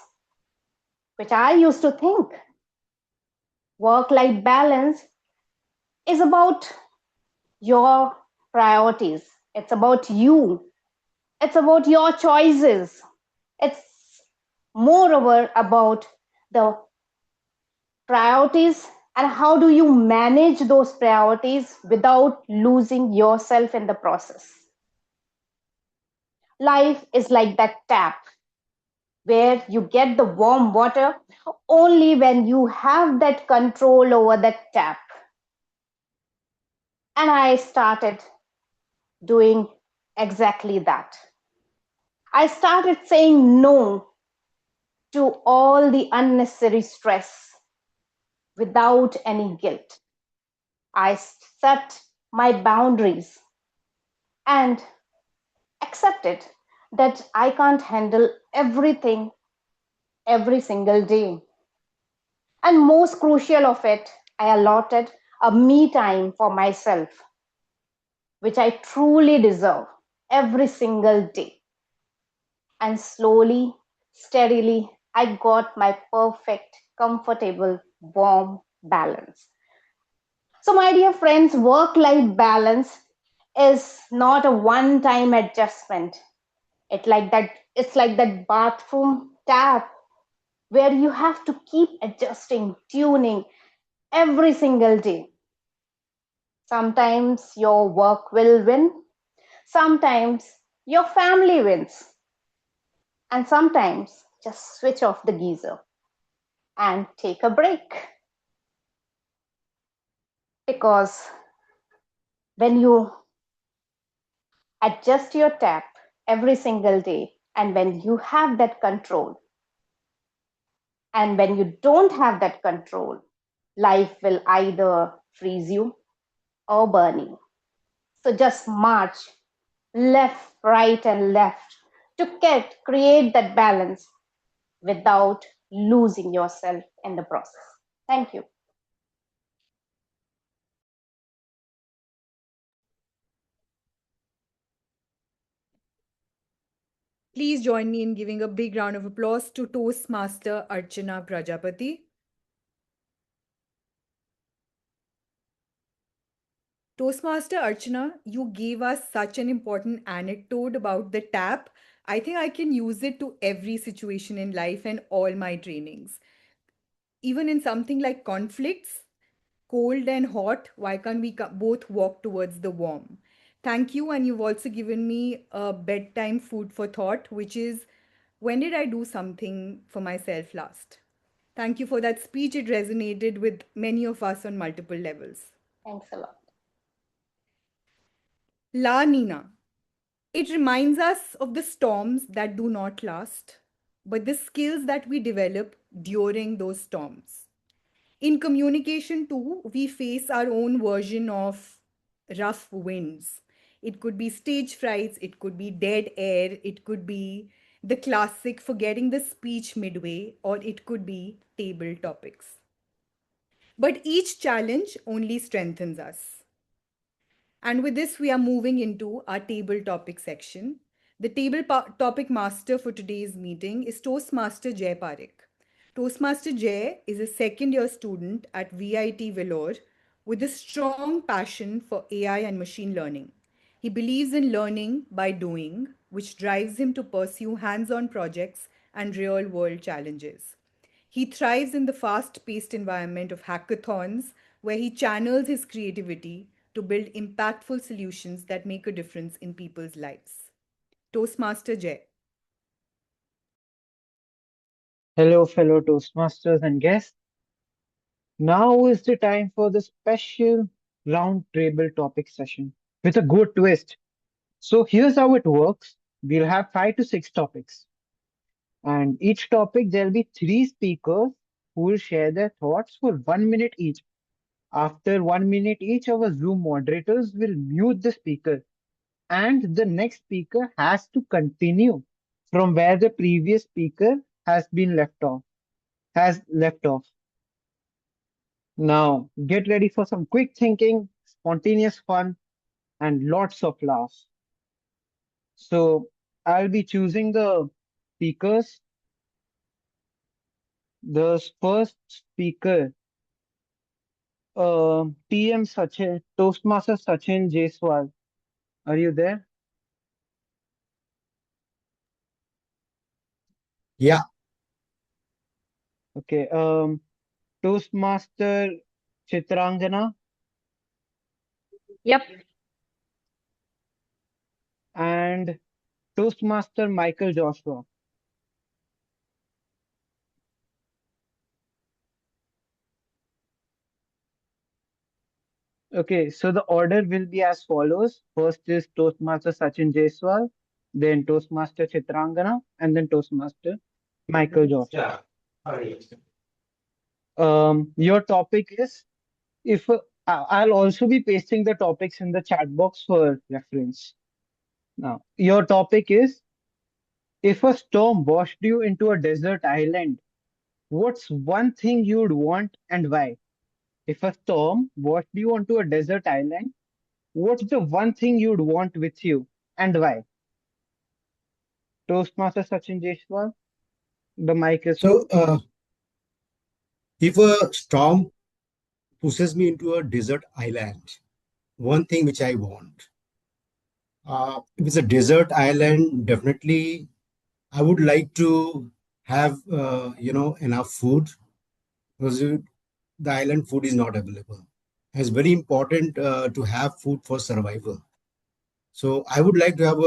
which I used to think. Work-life balance is about your priorities. It's about you. It's about your choices. It's moreover about the priorities and how do you manage those priorities without losing yourself in the process. Life is like that tap where you get the warm water only when you have that control over that tap. And I started doing exactly that. I started saying no to all the unnecessary stress without any guilt. I set my boundaries and accepted that I can't handle everything every single day. And most crucial of it, I allotted a me time for myself, which I truly deserve every single day. And slowly Steadily, I got my perfect, comfortable, warm balance. So, my dear friends, work life balance is not a one time adjustment. It's like that bathroom tap where you have to keep adjusting, tuning every single day. Sometimes your work will win, sometimes your family wins, and sometimes just switch off the geyser and take a break. Because when you adjust your tap every single day, and when you have that control, and when you don't have that control, life will either freeze you or burn you. So just march left, right, and left to create that balance without losing yourself in the process. Thank you. Please join me in giving a big round of applause to Toastmaster Archana Prajapati. Toastmaster Archana, you gave us such an important anecdote about the tap. I think I can use it to every situation in life and all my trainings. Even in something like conflicts, cold and hot, why can't we both walk towards the warm? Thank you. And you've also given me a bedtime food for thought, which is when did I do something for myself last? Thank you for that speech. It resonated with many of us on multiple levels. Thanks a lot. La Nina. It reminds us of the storms that do not last, but the skills that we develop during those storms. In communication, too, we face our own version of rough winds. It could be stage frights, it could be dead air, it could be the classic forgetting the speech midway, or it could be table topics. But each challenge only strengthens us. And with this, we are moving into our table topic section. The table topic master for today's meeting is Toastmaster Jai Pareikh. Toastmaster Jai is a second year student at VIT Vellore with a strong passion for AI and machine learning. He believes in learning by doing, which drives him to pursue hands on projects and real world challenges. He thrives in the fast paced environment of hackathons, where he channels his creativity to build impactful solutions that make a difference in people's lives. Toastmaster Jay. Hello, fellow Toastmasters and guests. Now is the time for the special round table topic session with a good twist. So here's how it works. We'll have 5 to 6 topics, and each topic there'll be 3 speakers who will share their thoughts for 1 minute each. After 1 minute each, our Zoom moderators will mute the speaker, and the next speaker has to continue from where the previous speaker has left off. Now, get ready for some quick thinking, spontaneous fun, and lots of laughs. So, I'll be choosing the speakers. The first speaker, TM Sachin, Toastmaster Sachin Jaiswal. Are you there? Yeah. Okay. Toastmaster Chitrangana Yep. and Toastmaster Michael Joshua. Okay, so the order will be as follows. First is Toastmaster Sachin Jaiswal, then Toastmaster Chitrangana, and then Toastmaster Michael Joshua. Your topic is if I'll also be pasting the topics in the chat box for reference. Now, your topic is if a storm washed you into a desert island, what's one thing you'd want and why? If a storm washed you onto a desert island, what's the one thing you'd want with you and why? Toastmaster Sachin Jaiswal. The mic is So, if a storm pushes me into a desert island, one thing which I want, if it's a desert island, definitely I would like to have, enough food because the island food is not available. It's very important to have food for survival. So I would like to have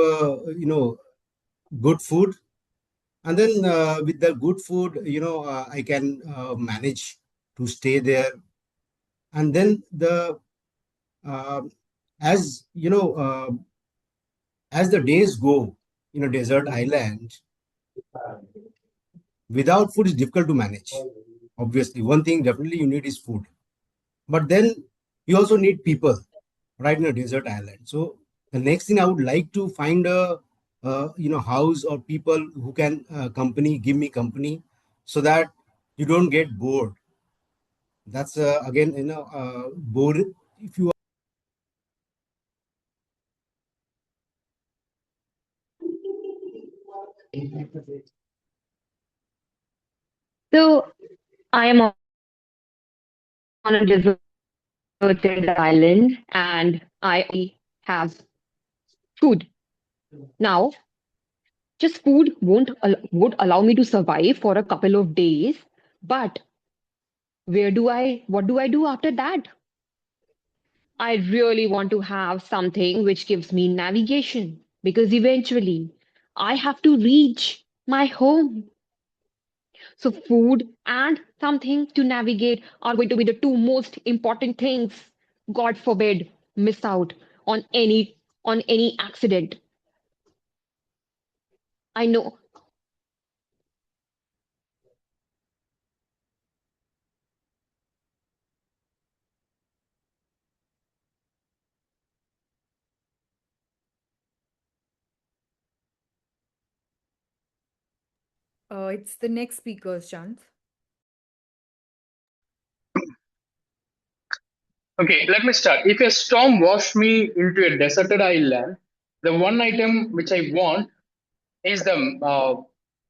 good food, and then with the good food, I can manage to stay there, and then the uh, as as the days go in a desert island, without food is difficult to manage. Obviously, one thing definitely you need is food, but then you also need people right in a desert island. So the next thing I would like to find a house or people who can give me company, so that you don't get bored. That's again bored if you. So I am on a deserted island and I only have food. Now, just food would allow me to survive for a couple of days, but what do I do after that? I really want to have something which gives me navigation because eventually I have to reach my home. So food and something to navigate are going to be the two most important things. God forbid miss out on any accident. I know. It's the next speaker's chance. Okay, let me start. If a storm washed me into a deserted island, the one item which I want is the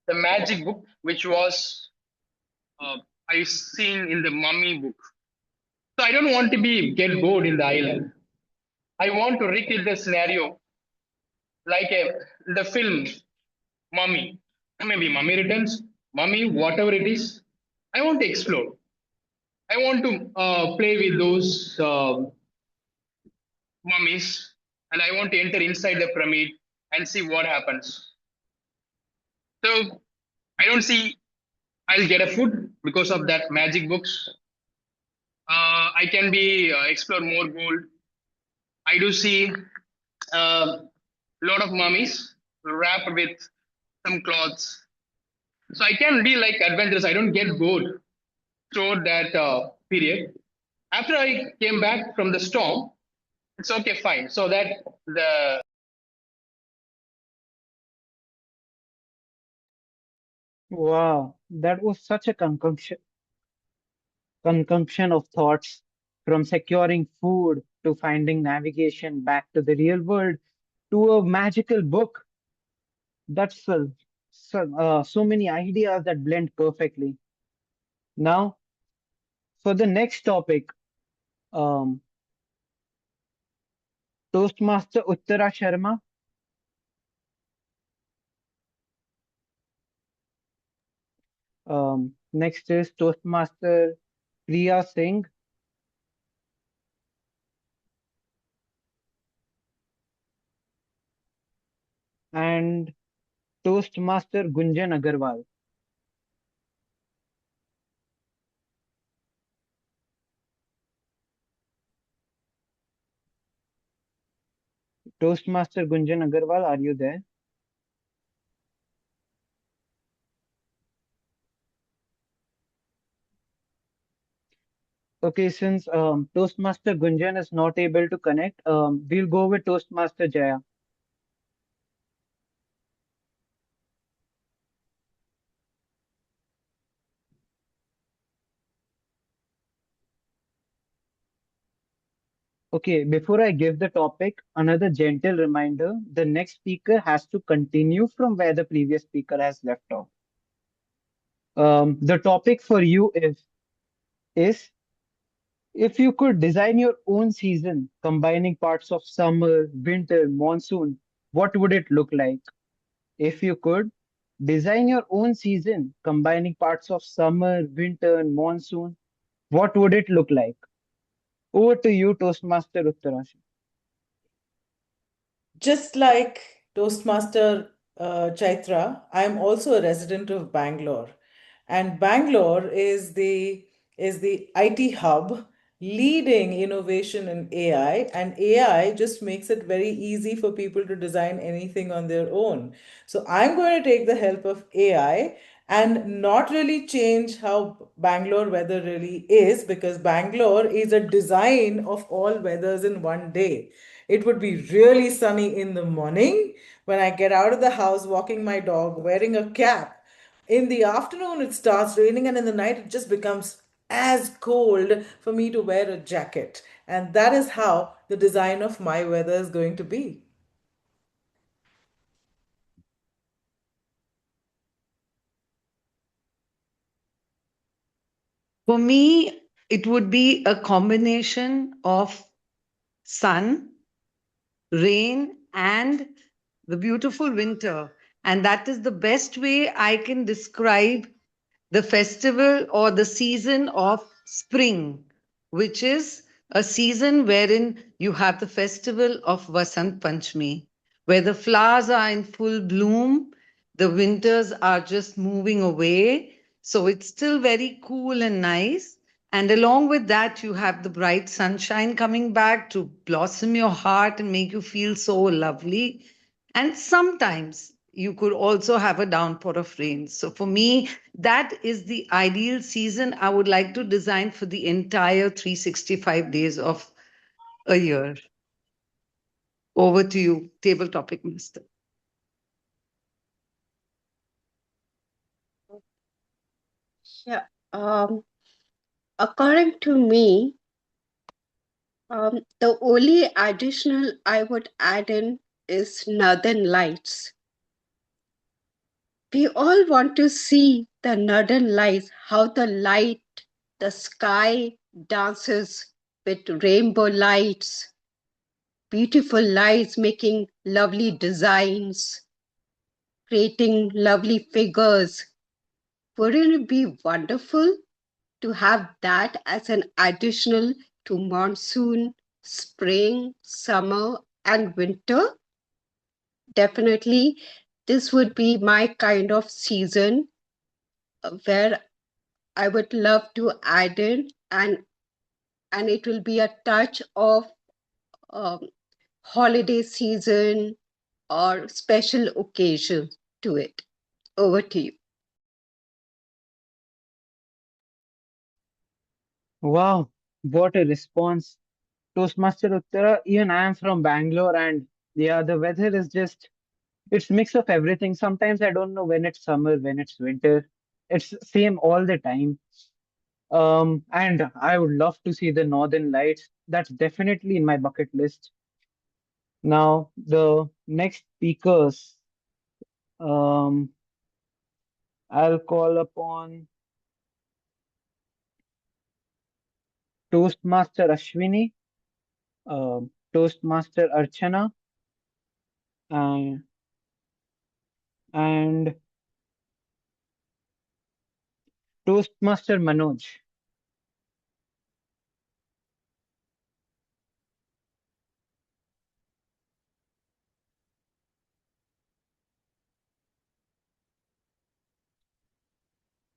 magic book, which was uh, I seen in the Mummy book. So I don't want to be get bored in the island. I want to recreate the scenario like the film Mummy. Maybe Mummy Returns, Mummy, whatever it is. I want to explore. I want to play with those mummies, and I want to enter inside the pyramid and see what happens. So I don't see I'll get a food because of that magic books. I can be explore more gold. I do see a lot of mummies wrapped with some cloths. So I can be like adventurous. I don't get bored throughout that period. After I came back from the storm, it's okay, fine. So that the wow, that was such a conjunction of thoughts from securing food to finding navigation back to the real world to a magical book. That's so many ideas that blend perfectly. Now, for the next topic, um, Toastmaster Uttara Sharma. Next is Toastmaster Priya Singh and Toastmaster Gunjan Agarwal. Toastmaster Gunjan Agarwal, are you there? Okay, since Toastmaster Gunjan is not able to connect, we'll go with Toastmaster Jaya. Okay, before I give the topic, another gentle reminder, the next speaker has to continue from where the previous speaker has left off. The topic for you is if you could design your own season, combining parts of summer, winter, monsoon, what would it look like? If you could design your own season, combining parts of summer, winter, and monsoon, what would it look like? Over to you, Toastmaster Uttarashi. Just like Toastmaster Chaithra, I am also a resident of Bangalore, and Bangalore is the IT hub leading innovation in AI, and AI just makes it very easy for people to design anything on their own. So I'm going to take the help of AI and not really change how Bangalore weather really is, because Bangalore is a design of all weathers in one day. It would be really sunny in the morning when I get out of the house walking my dog, wearing a cap. In the afternoon, it starts raining, and in the night, it just becomes as cold for me to wear a jacket. And that is how the design of my weather is going to be. For me, it would be a combination of sun, rain, and the beautiful winter. And that is the best way I can describe the festival or the season of spring, which is a season wherein you have the festival of Vasant Panchami, where the flowers are in full bloom, the winters are just moving away. So it's still very cool and nice. And along with that, you have the bright sunshine coming back to blossom your heart and make you feel so lovely. And sometimes you could also have a downpour of rain. So for me, that is the ideal season I would like to design for the entire 365 days of a year. Over to you, table topic master. Yeah. According to me, the only additional I would add in is Northern Lights. We all want to see the Northern Lights, how the light, the sky dances with rainbow lights, beautiful lights making lovely designs, creating lovely figures. Wouldn't it be wonderful to have that as an additional to monsoon, spring, summer, and winter? Definitely, this would be my kind of season where I would love to add in, and it will be a touch of um, holiday season or special occasion to it. Over to you. Wow, what a response. Toastmaster Uttara, even I am from Bangalore, and yeah, the weather is just, it's mix of everything. Sometimes I don't know when it's summer, when it's winter. It's same all the time. And I would love to see the Northern Lights. That's definitely in my bucket list. Now, the next speakers, um, I'll call upon Toastmaster Ashwini, Toastmaster Archana, uh, and Toastmaster Manoj.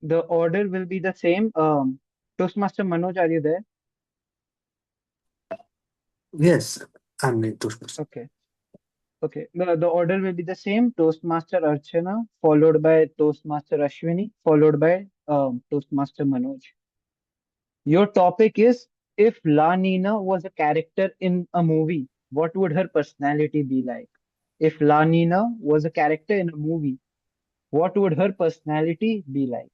The order will be the same. Toastmaster Manoj, are you there? Yes, I'm in Toastmaster. Okay. Okay. The order will be the same. Toastmaster Archana, followed by Toastmaster Ashwini, followed by Toastmaster Manoj. Your topic is, if La Nina was a character in a movie, what would her personality be like? If La Nina was a character in a movie, what would her personality be like?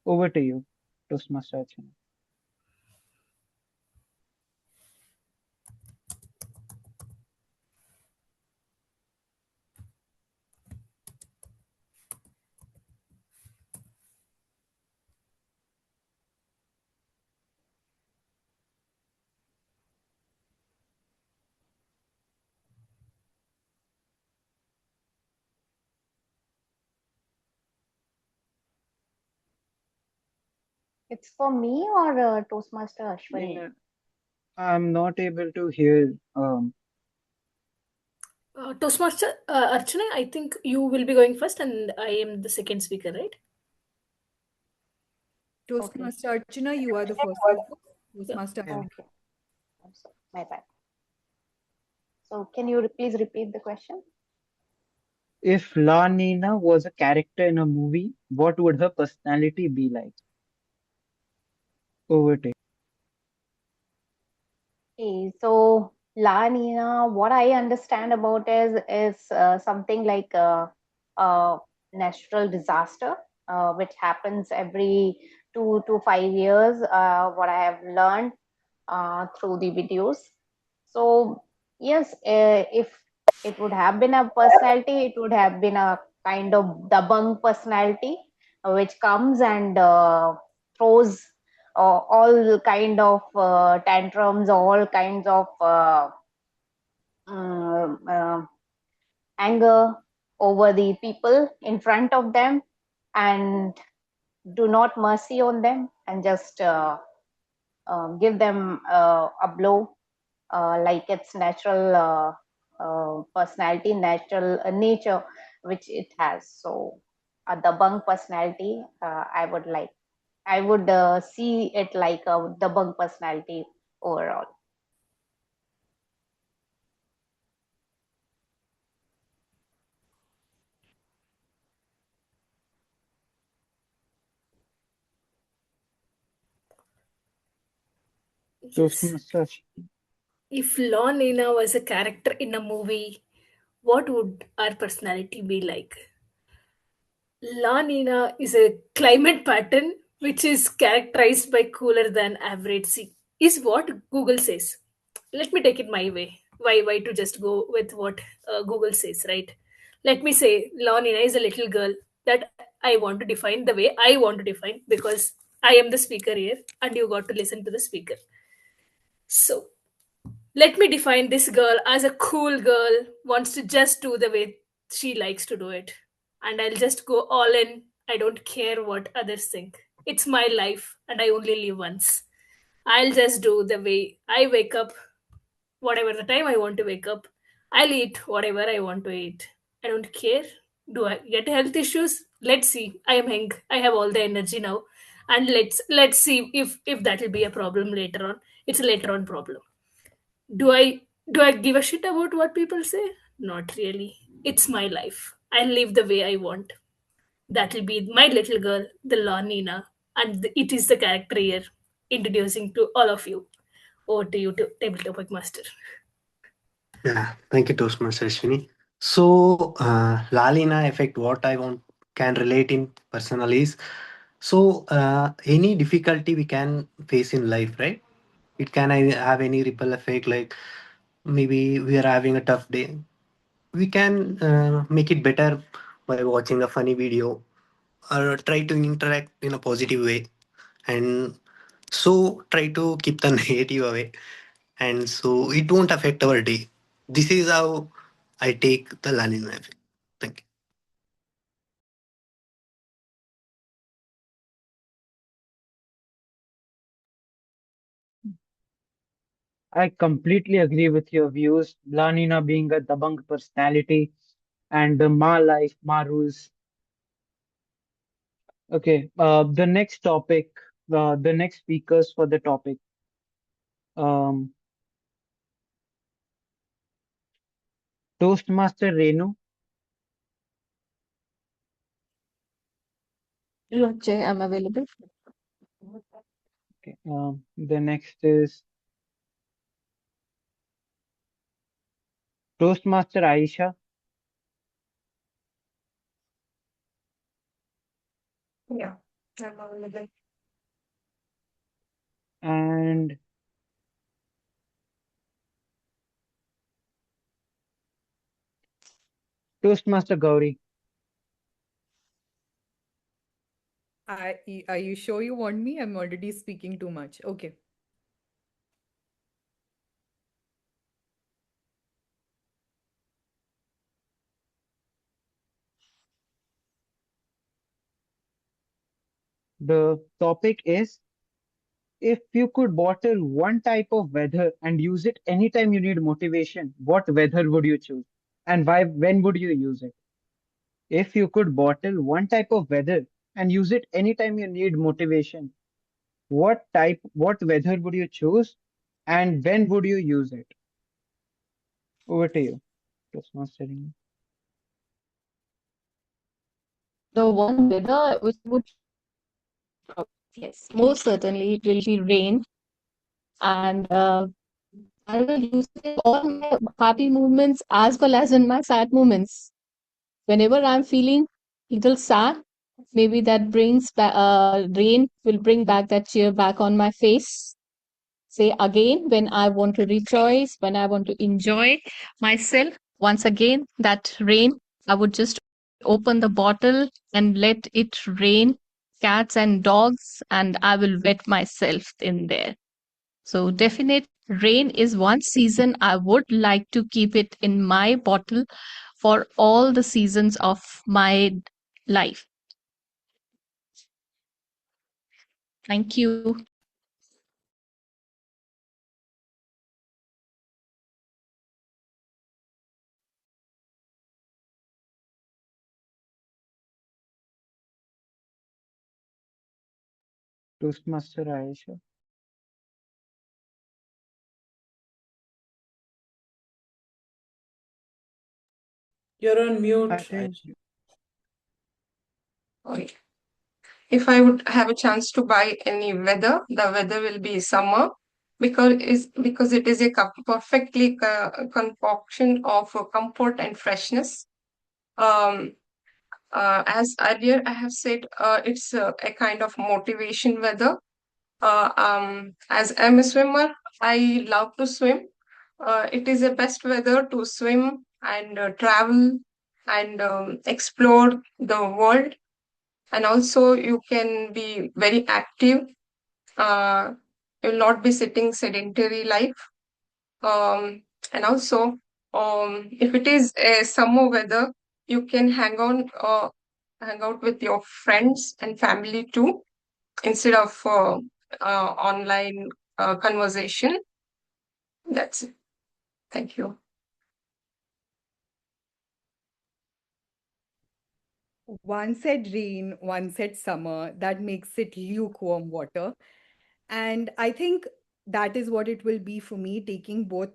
Over to you, Toastmaster Archana. It's for me or Toastmaster Ashwini? Yeah, I'm not able to hear. Toastmaster Archana, I think you will be going first, and I am the second speaker, right? Toastmaster Archana, you are the first. Toastmaster Yeah. Archana. Okay. I'm sorry. My bad. So can you please repeat the question? If La Nina was a character in a movie, what would her personality be like? Over to you. Okay, so La Nina, what I understand about is something like a natural disaster, which happens every 2 to 5 years. What I have learned through the videos. So yes, if it would have been a personality, it would have been a kind of dabang personality, which comes and throws all kind of tantrums, all kinds of um, anger over the people in front of them, and do not mercy on them, and just give them a blow, like its natural personality, natural nature which it has. So a dabang personality, I would see it like a dabang personality overall. Yes. Toastmaster. If Lon Nina was a character in a movie, what would our personality be like? La Nina is a climate pattern which is characterized by cooler than average sea, is what Google says. Let me take it my way. Why to just go with what Google says, right? Let me say La Nina is a little girl that I want to define the way I want to define, because I am the speaker here and you got to listen to the speaker. So let me define this girl as a cool girl, wants to just do the way she likes to do it. And I'll just go all in. I don't care what others think. It's my life and I only live once. I'll just do the way I wake up, whatever the time I want to wake up. I'll eat whatever I want to eat. I don't care. Do I get health issues? Let's see. I am young. I have all the energy now. And let's see if that will be a problem later on. It's a later on problem. Do I give a shit about what people say? Not really. It's my life. I live the way I want. That'll be my little girl, the law Nina, and it is the character here introducing to all of you. Over to you, to table topic master. Yeah, thank you, Toastmaster Ashwini. So, Lalina effect, what I want can relate in personal is, so any difficulty we can face in life, right? It can have any ripple effect, like maybe we are having a tough day. We can make it better by watching a funny video or try to interact in a positive way, and so try to keep the negative away, and so it won't affect our day. This is how I take the Lalina effect. Thank you. I completely agree with your views. La Nina being a dabang personality and the Ma life, Ma rules. Okay, the next topic, the next speakers for the topic. Um, Toastmaster Renu. Yes, Jay, I'm available. Okay, the next is Toastmaster Ayesha. Yeah, I'm available. And Toastmaster Gaurii. Are you sure you want me? I'm already speaking too much. Okay. The topic is If you could bottle one type of weather and use it anytime you need motivation, what weather would you choose? And why, when would you use it? If you could bottle one type of weather and use it anytime you need motivation, what weather would you choose? And when would you use it? Over to you. Toastmastering. The one weather which I would choose, yes, most certainly it will be rain, and I will use it in all my happy moments as well as in my sad moments. Whenever I'm feeling little sad, maybe that brings back rain will bring back that cheer back on my face. Say again, when I want to rejoice, when I want to enjoy myself, once again, that rain, I would just open the bottle and let it rain cats and dogs, and I will wet myself in there. So, definite rain is one season I would like to keep it in my bottle for all the seasons of my life. Thank you. Toastmaster Ayesha. You're on I mute. think Okay. If I would have a chance to buy any weather, the weather will be summer because it is a perfectly concoction of comfort and freshness. Um, as earlier I have said, it's a kind of motivation weather. As I'm a swimmer, I love to swim. It is the best weather to swim and travel and explore the world. And also, you can be very active. You will not be sitting sedentary life. And also, if it is a summer weather, you can hang out with your friends and family too, instead of online conversation. That's it. Thank you. One said rain, one said summer. That makes it lukewarm water. And I think that is what it will be for me, taking both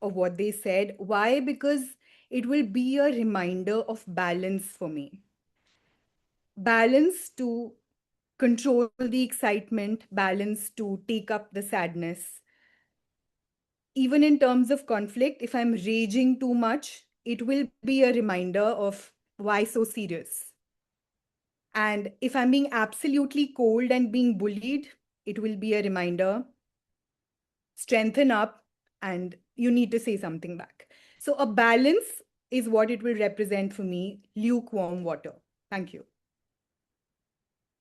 of what they said. Why? Because it will be a reminder of balance for me. Balance to control the excitement, balance to take up the sadness. Even in terms of conflict, if I'm raging too much, it will be a reminder of why so serious. And if I'm being absolutely cold and being bullied, it will be a reminder, strengthen up, and you need to say something back. So a balance is what it will represent for me, lukewarm water. Thank you.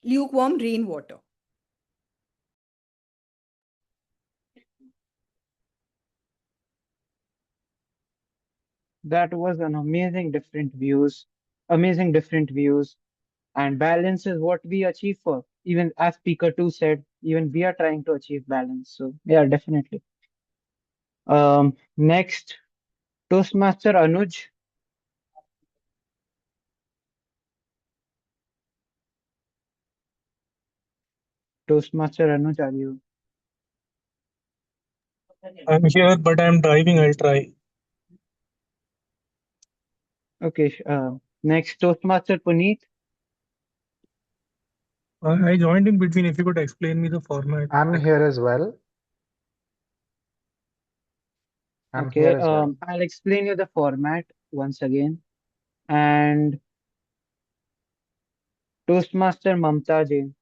Lukewarm rainwater. that was an amazing different views, and balance is what we achieve for. Even as speaker two said, even we are trying to achieve balance. So yeah, definitely. Next, Toastmaster Anuj. Toastmaster Anuj, are you? I'm here, but I'm driving. I'll try. Okay. Next, Toastmaster Puneet. I joined in between. If you could explain me the format. I'm here as well. I'm Okay. here as well. I'll explain you the format once again. And Toastmaster Mamta Jain.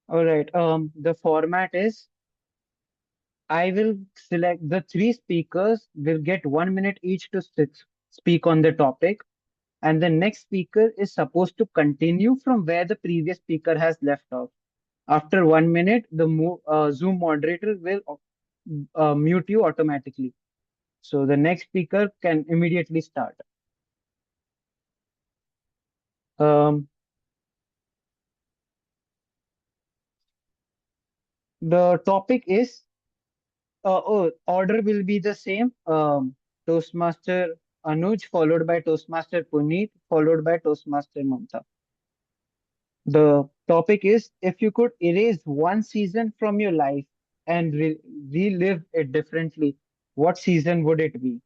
All right. The format is I will select the three speakers will get 1 minute each to speak on the topic. and the next speaker is supposed to continue from where the previous speaker has left off. After 1 minute, the Zoom moderator will mute you automatically. So the next speaker can immediately start. The topic is, order will be the same. Toastmaster Anuj, followed by Toastmaster Puneet, followed by Toastmaster Mamta. The topic is, if you could erase one season from your life and relive it differently, what season would it be?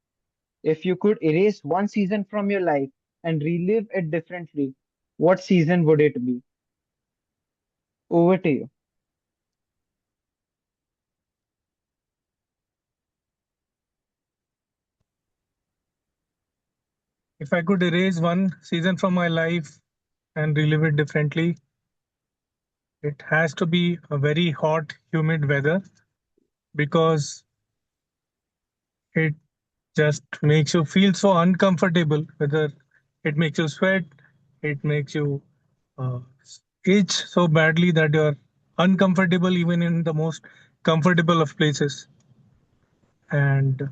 If you could erase one season from your life and relive it differently, what season would it be? Over to you. If I could erase one season from my life and relive it differently, it has to be a very hot, humid weather, because it just makes you feel so uncomfortable. Whether it makes you sweat, it makes you uh, itch so badly that you're uncomfortable even in the most comfortable of places. And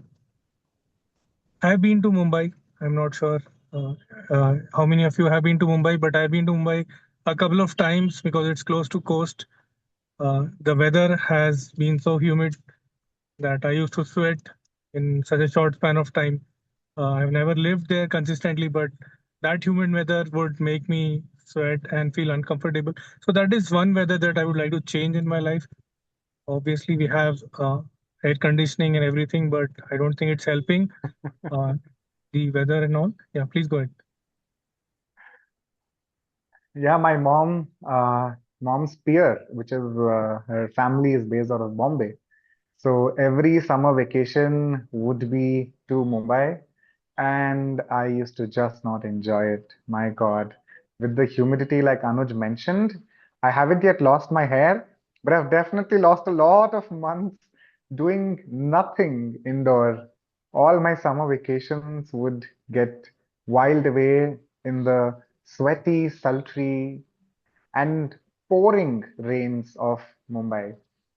I've been to Mumbai. I'm not sure how many of you have been to Mumbai, but I've been to Mumbai a couple of times because it's close to coast. The weather has been so humid that I used to sweat in such a short span of time. I've never lived there consistently, but that humid weather would make me sweat and feel uncomfortable. So that is one weather that I would like to change in my life. Obviously, we have air conditioning and everything, but I don't think it's helping the weather and all. Yeah, please go ahead. Yeah, my mom's peer, which is her family is based out of Bombay. So every summer vacation would be to Mumbai, and I used to just not enjoy it. My God, with the humidity, like Anuj mentioned, I haven't yet lost my hair, but I've definitely lost a lot of months doing nothing indoor. All my summer vacations would get whiled away in the sweaty, sultry, and pouring rains of Mumbai.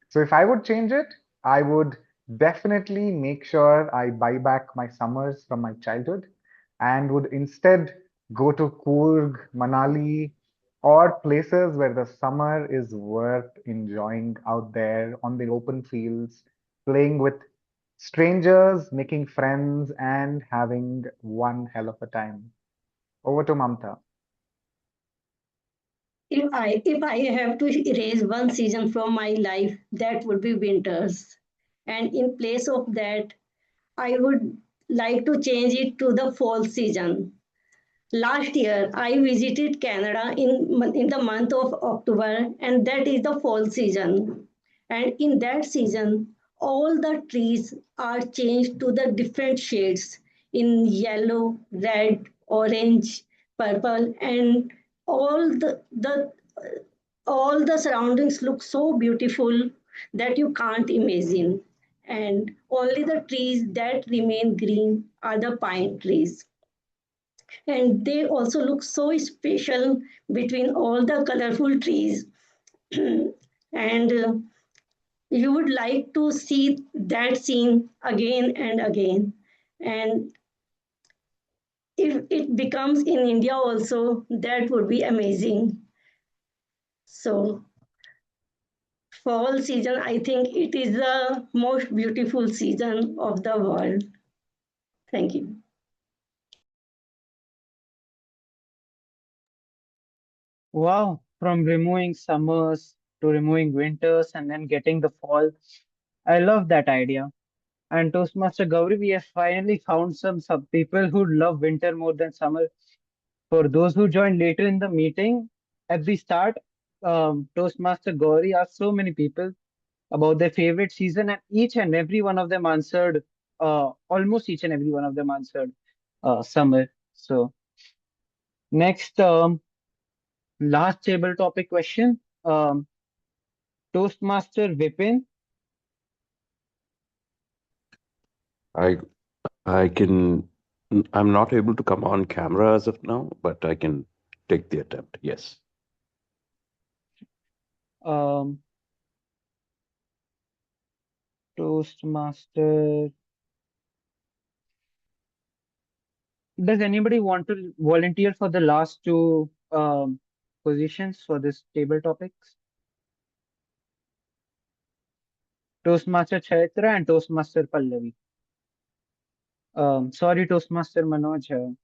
So if I would change it, I would definitely make sure I buy back my summers from my childhood and would instead go to Coorg, Manali, or places where the summer is worth enjoying out there on the open fields, playing with strangers, making friends, and having one hell of a time. Over to Mamta. If I have to erase one season from my life, that would be winters. And in place of that, I would like to change it to the fall season. Last year, I visited Canada in the month of October, and that is the fall season. And in that season, all the trees are changed to the different shades in yellow, red, orange, purple, and all all the surroundings look so beautiful that you can't imagine. And only the trees that remain green are the pine trees, and they also look so special between all the colorful trees. And you would like to see that scene again and again. And if it becomes in India also, that would be amazing. So fall season, I think it is the most beautiful season of the world. Thank you. Wow, from removing summers to removing winters and then getting the fall. I love that idea. And Toastmaster Gaurii, we have finally found some people who love winter more than summer. For those who joined later in the meeting, at the start, Toastmaster Gaurii asked so many people about their favorite season, and each and every one of them answered, almost each and every one of them answered summer. So, next, last table topic question. Toastmaster Vipin. I can I'm not able to come on camera as of now, but I can take the attempt. Yes. Um, Toastmaster. Does anybody want to volunteer for the last two positions for this table topics? Toastmaster Chaithra and Toastmaster Pallavi. Sorry, Toastmaster Manoj.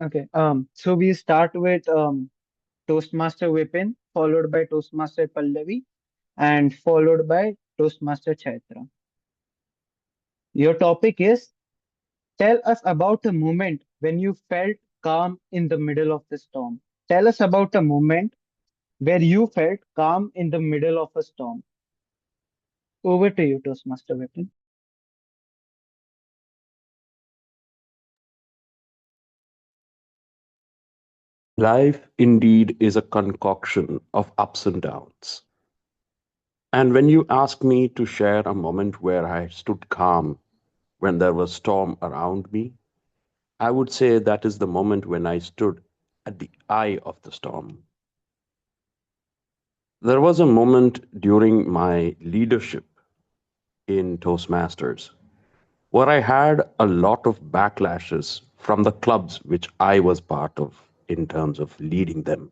Okay. So we start with Toastmaster Vipin, followed by Toastmaster Pallavi, and followed by Toastmaster Chaitra. Your topic is tell us about a moment when you felt calm in the middle of the storm. Tell us about a moment where you felt calm in the middle of a storm. Over to you, Toastmaster Vipin. Life indeed is a concoction of ups and downs. And when you ask me to share a moment where I stood calm when there was storm around me, I would say that is the moment when I stood at the eye of the storm. There was a moment during my leadership in Toastmasters where I had a lot of backlashes from the clubs which I was part of in terms of leading them.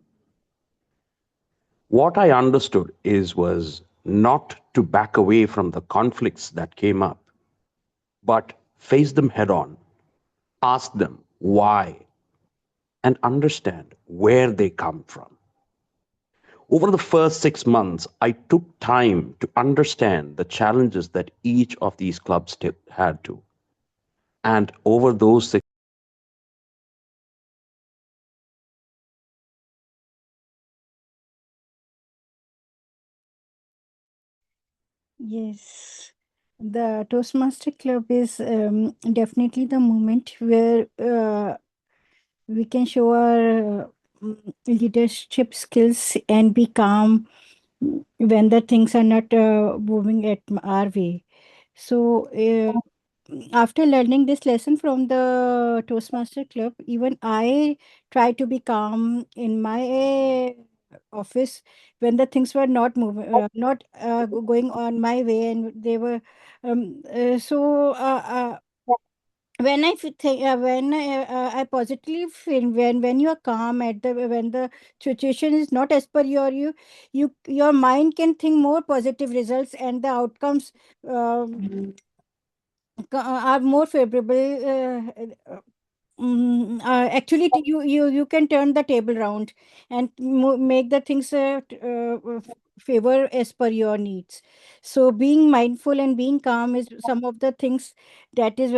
What I understood was not to back away from the conflicts that came up, but face them head on, ask them why, and understand where they come from. Over the first 6 months, I took time to understand the challenges that each of these clubs had to. And over those 6 Yes, the Toastmaster Club is definitely the moment where we can show our leadership skills and be calm when the things are not moving at our way. So, after learning this lesson from the Toastmaster Club, even I try to be calm in my office when the things were not moving, not going on my way, and they were. When I positively feel when you are calm at the when the situation is not as per your mind can think more positive results and the outcomes are more favorable. Actually, you can turn the table round and make the things favor as per your needs. So being mindful and being calm is some of the things that is.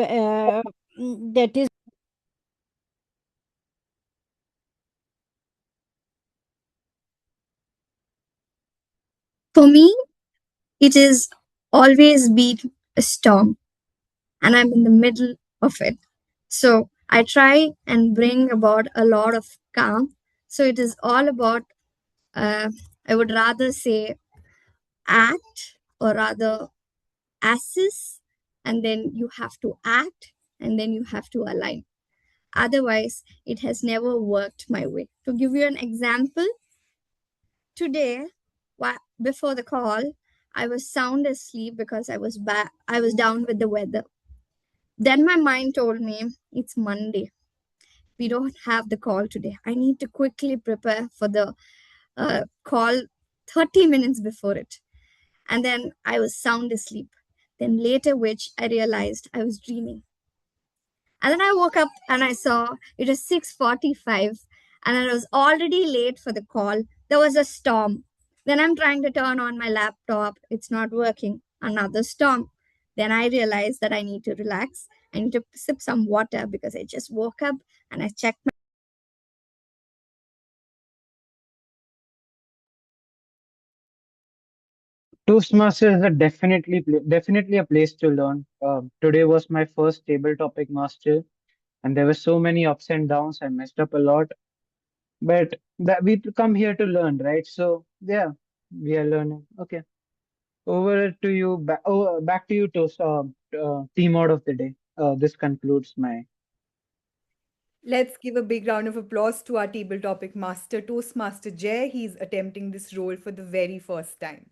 For me, it is always been a storm, and I'm in the middle of it. So I try and bring about a lot of calm. So it is all about, I would rather say, act or rather assess, and then you have to act, and then you have to align. Otherwise, it has never worked my way. To give you an example, today, before the call, I was sound asleep because I was down with the weather. Then my mind told me it's Monday. We don't have the call today. I need to quickly prepare for the call 30 minutes before it. And then I was sound asleep. Then later, which I realized I was dreaming. And then I woke up and I saw it was 6:45 and I was already late for the call. There was a storm. Then I'm trying to turn on my laptop. It's not working. Another storm. Then I realized that I need to relax. I need to sip some water because I just woke up and I checked my Toastmasters are definitely a place to learn. Today was my first table topic master, and there were so many ups and downs. I messed up a lot, but that we come here to learn, right? So yeah, we are learning. Okay, over to you. Back to you, TMOD of the day. This concludes my. Let's give a big round of applause to our table topic master, Toastmaster Jay. He's attempting this role for the very first time.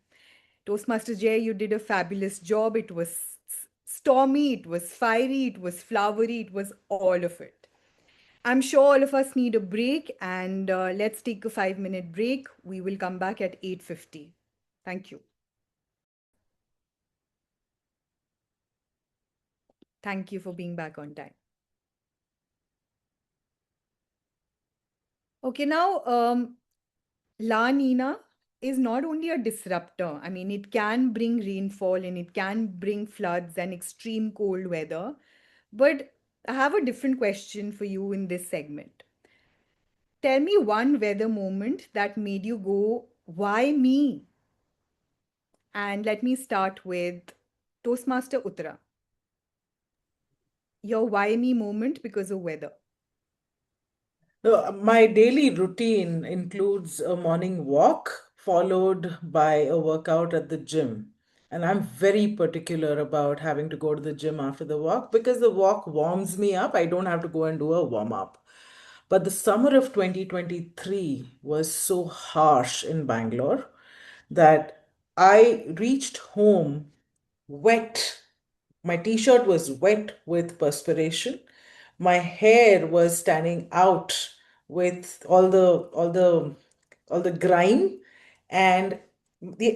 Toastmaster Jay, you did a fabulous job. It was stormy, it was fiery, it was flowery, it was all of it. I'm sure all of us need a break, and let's take a 5-minute break. We will come back at 8:50. Thank you. Thank you for being back on time. Okay, now La Nina is not only a disruptor. I mean, it can bring rainfall and it can bring floods and extreme cold weather. But I have a different question for you in this segment. Tell me one weather moment that made you go, why me? And let me start with Toastmaster Uttara. Your why me moment because of weather. My daily routine includes a morning walk followed by a workout at the gym. And I'm very particular about having to go to the gym after the walk because the walk warms me up. I don't have to go and do a warm up. But the summer of 2023 was so harsh in Bangalore that I reached home wet. My t-shirt was wet with perspiration. My hair was standing out with all the grime, and the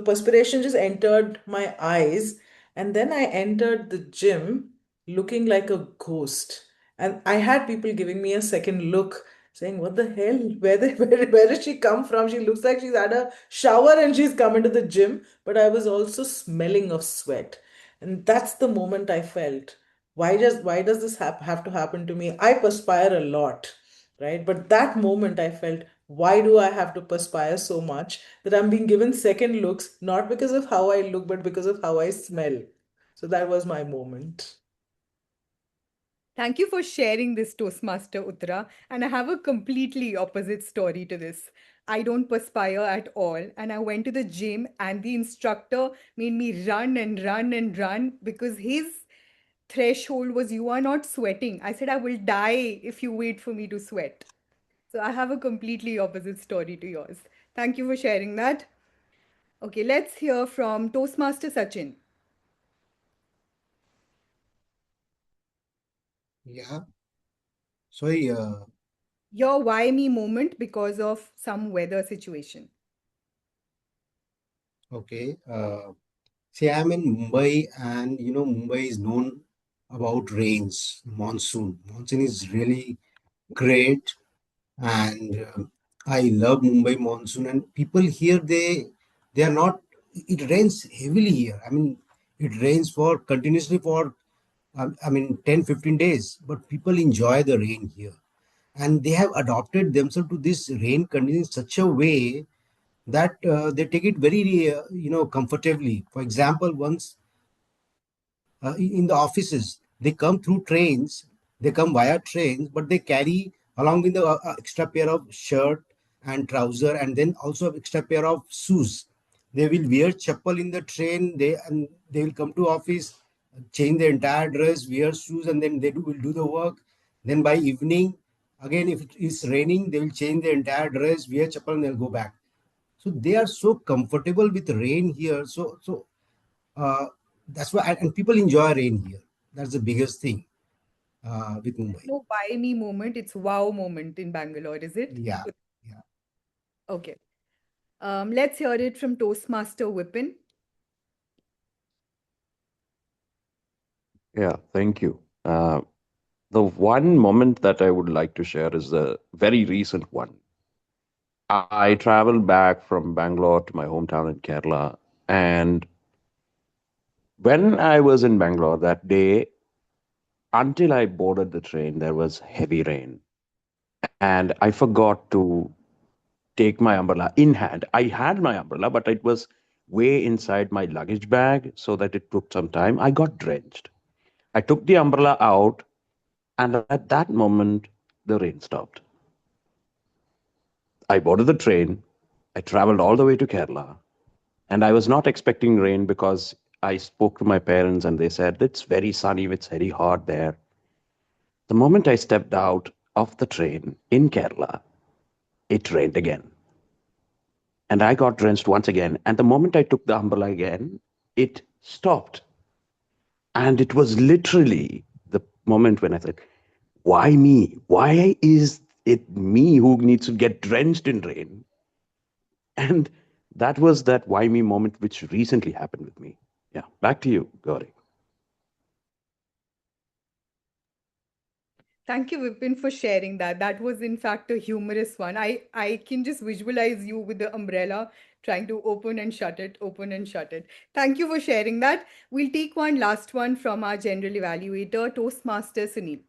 perspiration just entered my eyes, and then I entered the gym looking like a ghost. And I had people giving me a second look saying, what the hell? Where did she come from? She looks like she's had a shower and she's come into the gym. But I was also smelling of sweat. And that's the moment I felt, why does this have to happen to me? I perspire a lot, right? But that moment I felt, why do I have to perspire so much that I'm being given second looks, not because of how I look, but because of how I smell. So that was my moment. Thank you for sharing this, Toastmaster Uttara. And I have a completely opposite story to this. I don't perspire at all. And I went to the gym, and the instructor made me run and run and run because his threshold was, you are not sweating. I said, I will die if you wait for me to sweat. So I have a completely opposite story to yours. Thank you for sharing that. Okay, let's hear from Toastmaster Sachin. Yeah. Sorry. Your why me moment because of some weather situation. Okay. See, I'm in Mumbai, and Mumbai is known about rains, monsoon. Monsoon is really great, and I love Mumbai monsoon. And people here, they are not. It rains heavily here. I mean, it rains for continuously for 10, 15 days. But people enjoy the rain here, and they have adopted themselves to this rain condition in such a way that they take it very comfortably. For example, once in the offices, they come through trains, they come via trains, but they carry along with the extra pair of shirt and trouser, and then also extra pair of shoes. They will wear chappal in the train. They will come to office, change the entire dress, wear shoes, and then will do the work. Then by evening, again, if it is raining, they will change the entire dress, wear chappal, and they'll go back. So they are so comfortable with rain here. Uh, that's why, and people enjoy rain here. That's the biggest thing with Mumbai. No why me moment, it's wow moment in Bangalore, is it? Yeah, yeah. Okay. Let's hear it from Toastmaster Vipin. Yeah, thank you. The one moment that I would like to share is a very recent one. I traveled back from Bangalore to my hometown in Kerala, and when I was in Bangalore that day, until I boarded the train, there was heavy rain, and I forgot to take my umbrella in hand. I had my umbrella, but it was way inside my luggage bag, so that it took some time. I got drenched. I took the umbrella out, and at that moment, the rain stopped. I boarded the train. I traveled all the way to Kerala, and I was not expecting rain because I spoke to my parents and they said, it's very sunny, it's very hot there. The moment I stepped out of the train in Kerala, it rained again. And I got drenched once again. And the moment I took the umbrella again, it stopped. And it was literally the moment when I said, why me? Why is it me who needs to get drenched in rain? And that was that why me moment which recently happened with me. Yeah, back to you, Gaurii. Thank you, Vipin, for sharing that. That was, in fact, a humorous one. I can just visualize you with the umbrella trying to open and shut it, open and shut it. Thank you for sharing that. We'll take one last one from our general evaluator, Toastmaster Sunil.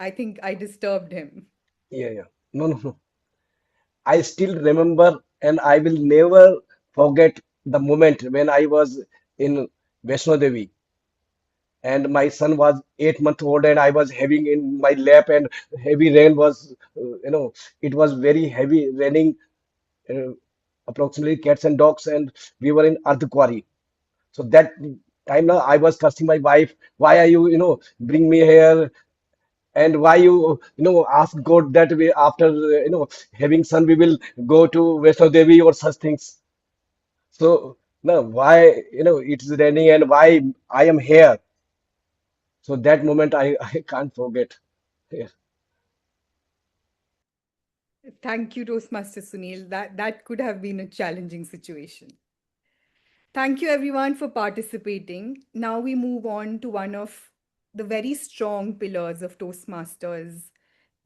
I think I disturbed him. Yeah. No. I still remember, and I will never forget the moment when I was in Vaishno Devi, and my son was 8 months old, and I was having in my lap, and heavy rain was, it was very heavy raining, uh, approximately cats and dogs, and we were in Ardhkwari. So that time now I was cursing my wife, why are you, bring me here, and why you ask God that we after having son we will go to Vaishno Devi or such things. So no, why it is raining and why I am here. So that moment I can't forget. Yeah. Thank you, Toastmaster Sunil. That could have been a challenging situation. Thank you, everyone, for participating. Now we move on to one of the very strong pillars of Toastmasters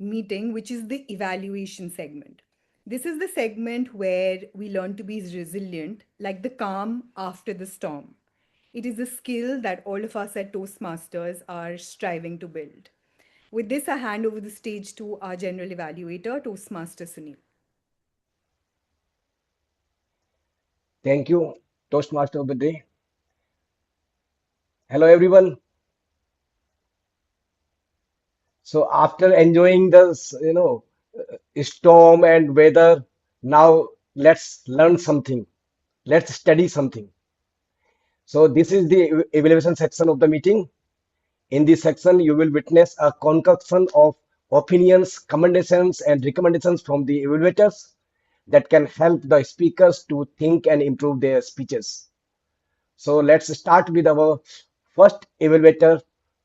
meeting, which is the evaluation segment. This is the segment where we learn to be resilient, like the calm after the storm. It is a skill that all of us at Toastmasters are striving to build. With this, I hand over the stage to our general evaluator, Toastmaster Sunil. Thank you, Toastmaster of the day. Hello, everyone. So after enjoying this, storm and weather, now let's learn something. Let's study something. So this is the evaluation section of the meeting. In this section, you will witness a concoction of opinions, commendations, and recommendations from the evaluators that can help the speakers to think and improve their speeches. So let's start with our first evaluator,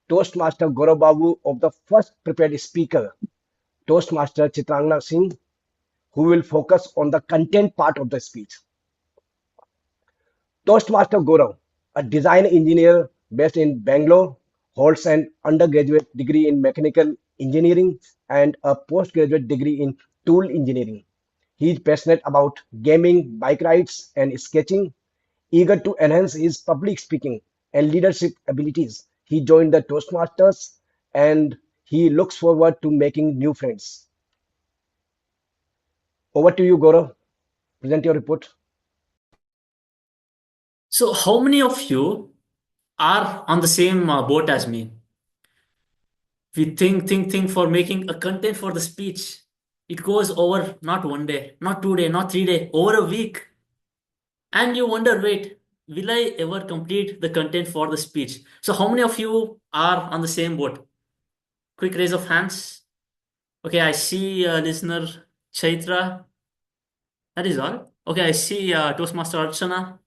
Toastmaster Gaurav Babu of the first prepared speaker, Toastmaster Chitrangana Singh, who will focus on the content part of the speech. Toastmaster Gaurav, a design engineer based in Bangalore, holds an undergraduate degree in mechanical engineering and a postgraduate degree in tool engineering. He is passionate about gaming, bike rides, and sketching. Eager to enhance his public speaking and leadership abilities, he joined the Toastmasters and he looks forward to making new friends. Over to you, Gaurav. Present your report. So, how many of you are on the same boat as me? We think for making a content for the speech. It goes over not 1 day, not 2 day, not 3 day, over a week. And you wonder, wait, will I ever complete the content for the speech? So, how many of you are on the same boat? Quick raise of hands. Okay, I see listener Chaithra. That is all. Okay, I see Toastmaster Archana.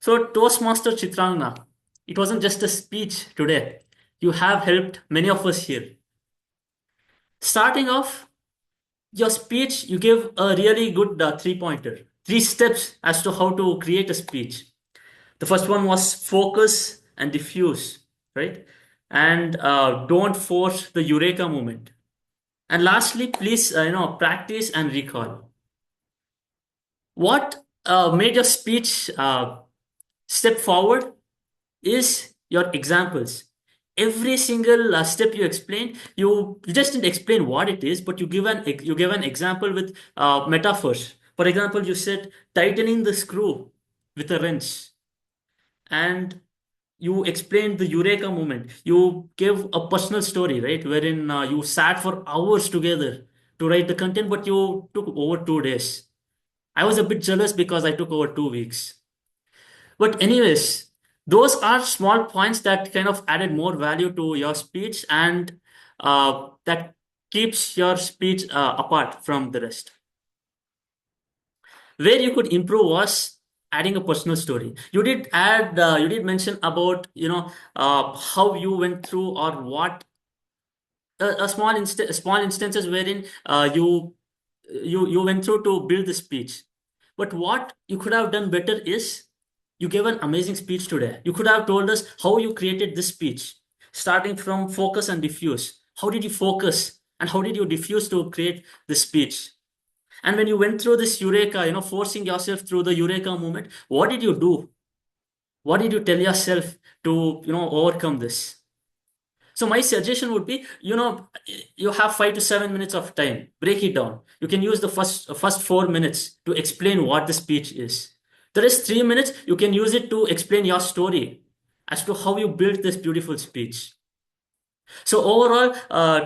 So, Toastmaster Chitrangana, it wasn't just a speech today. You have helped many of us here. Starting off, your speech, you give a really good three-pointer, 3 steps as to how to create a speech. The first one was focus and diffuse, right? And don't force the eureka moment. And lastly, please, practice and recall. What made your speech step forward is your examples. Every single step you explained, you just didn't explain what it is, but you give an example with metaphors. For example, you said tightening the screw with a wrench, and you explained the eureka moment. You gave a personal story, right, wherein you sat for hours together to write the content, but you took over 2 days. I was a bit jealous because I took over 2 weeks. But anyways, those are small points that kind of added more value to your speech, and that keeps your speech apart from the rest. Where you could improve was adding a personal story. You did add, you did mention about, how you went through, or what a small instances wherein you went through to build the speech. But what you could have done better is you gave an amazing speech today. You could have told us how you created this speech, starting from focus and diffuse. How did you focus and how did you diffuse to create the speech? And when you went through this eureka, forcing yourself through the eureka moment, what did you do? What did you tell yourself to, overcome this? So my suggestion would be, you have 5 to 7 minutes of time. Break it down. You can use the first 4 minutes to explain what the speech is. The rest 3 minutes, you can use it to explain your story as to how you built this beautiful speech. So overall,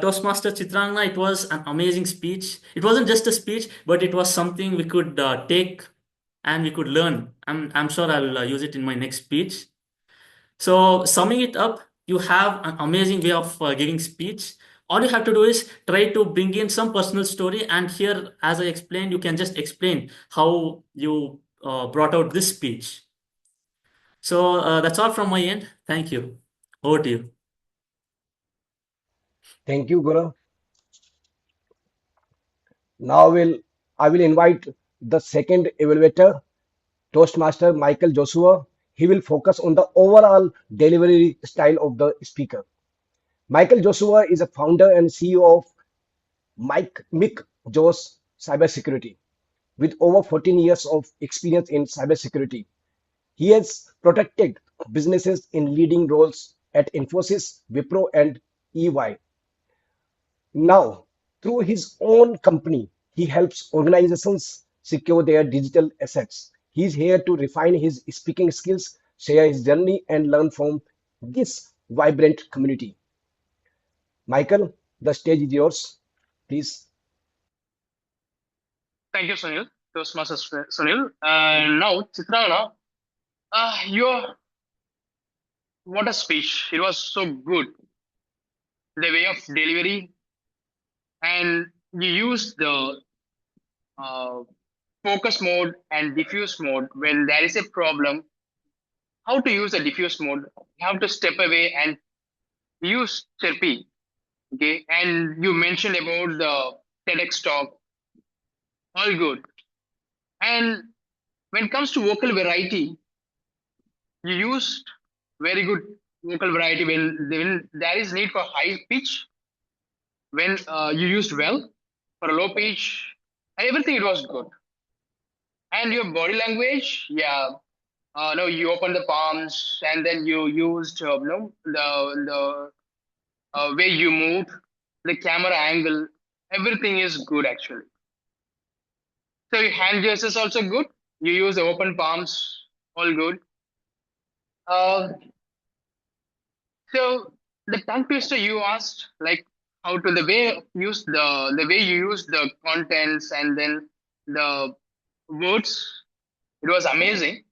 Toastmaster Chitrangana, it was an amazing speech. It wasn't just a speech, but it was something we could take and we could learn. I'm sure I'll use it in my next speech. So summing it up, you have an amazing way of giving speech. All you have to do is try to bring in some personal story. And here, as I explained, you can just explain how you brought out this speech. So that's all from my end. Thank you. Over to you. Thank you, Gaurav. Now I will invite the second evaluator, Toastmaster Michael Joshua. He will focus on the overall delivery style of the speaker. Michael Joshua is a founder and CEO of Mick Joss Cybersecurity. With over 14 years of experience in cybersecurity, he has protected businesses in leading roles at Infosys, Wipro, and EY. Now, through his own company, he helps organizations secure their digital assets. He's here to refine his speaking skills, share his journey, and learn from this vibrant community. Michael, the stage is yours. Please. Thank you, Sunil. Toastmaster Sunil. Now, Chitrangana, your what a speech! It was so good. The way of delivery, and you used the uh, focus mode and diffuse mode when there is a problem. How to use the diffuse mode? You have to step away and use chirpy. Okay, and you mentioned about the TEDx talk. All good. And when it comes to vocal variety, you used very good vocal variety when there is need for high pitch, when you used well for a low pitch, and everything it was good. And your body language, yeah, no, you opened the palms and then you used the way you moved, the camera angle, everything is good actually. So your hand gestures also good. You use the open palms, all good. Uh, So the tongue twister you asked, like how to the way you use the contents and then the words, it was amazing.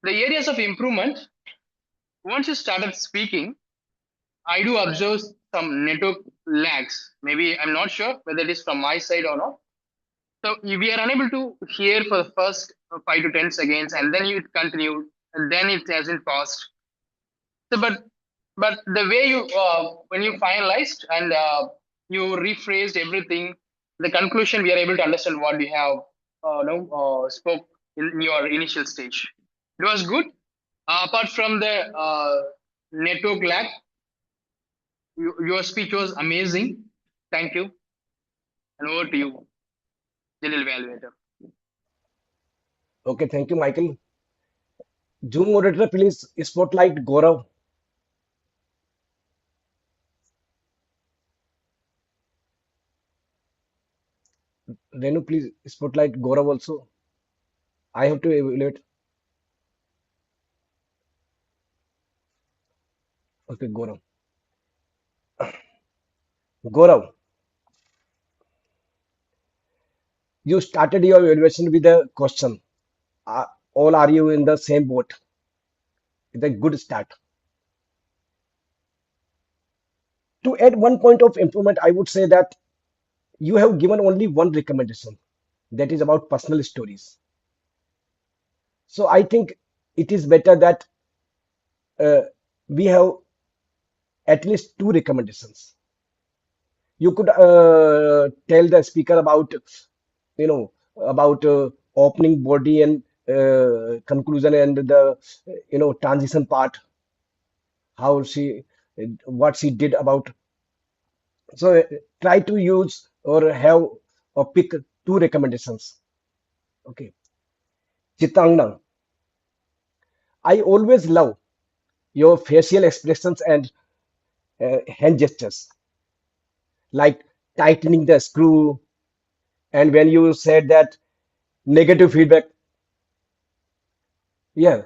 The areas of improvement, once you started speaking, I do observe some network lags. Maybe I'm not sure whether it is from my side or not. So if we are unable to hear for the first 5 to 10 seconds, and then you continued, and then it hasn't passed. So, but the way you when you finalized and you rephrased everything, the conclusion we are able to understand what we have spoke in your initial stage. It was good. Apart from the network lag, your speech was amazing. Thank you, and over to you, General Evaluator. Okay, thank you, Michael. Zoom moderator, please spotlight Gaurav. Renu, please spotlight Gaurav also. I have to evaluate. Okay, Gaurav. Gaurav, you started your evaluation with a question. Uh, all are you in the same boat? It's a good start. To add one point of improvement, I would say that you have given only one recommendation, that is about personal stories. So I think it is better that uh, we have at least two recommendations. You could tell the speaker about, about opening body and conclusion and the, transition part, how she, what she did about. So try to use or have or pick two recommendations. Okay. Chitrangana, I always love your facial expressions and hand gestures, like tightening the screw. And when you said that negative feedback, yeah,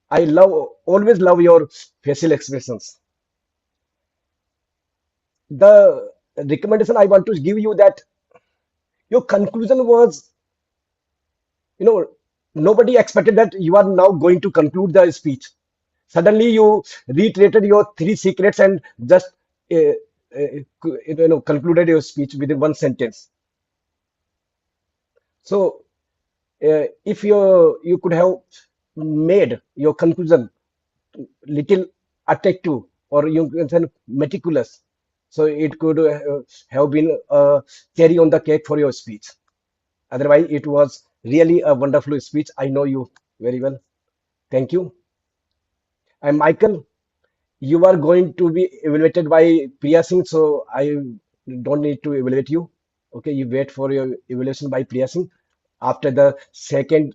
I always love your facial expressions. The recommendation I want to give you that your conclusion was, you know, nobody expected that you are now going to conclude the speech. Suddenly you reiterated your three secrets and just concluded your speech within one sentence. So if you could have made your conclusion little attractive or you can say meticulous, so it could have been a cherry on the cake for your speech. Otherwise, it was really a wonderful speech. I know you very well. Thank you. And Michael, you are going to be evaluated by Priya Singh, so I don't need to evaluate you. Okay, you wait for your evaluation by Priya Singh after the second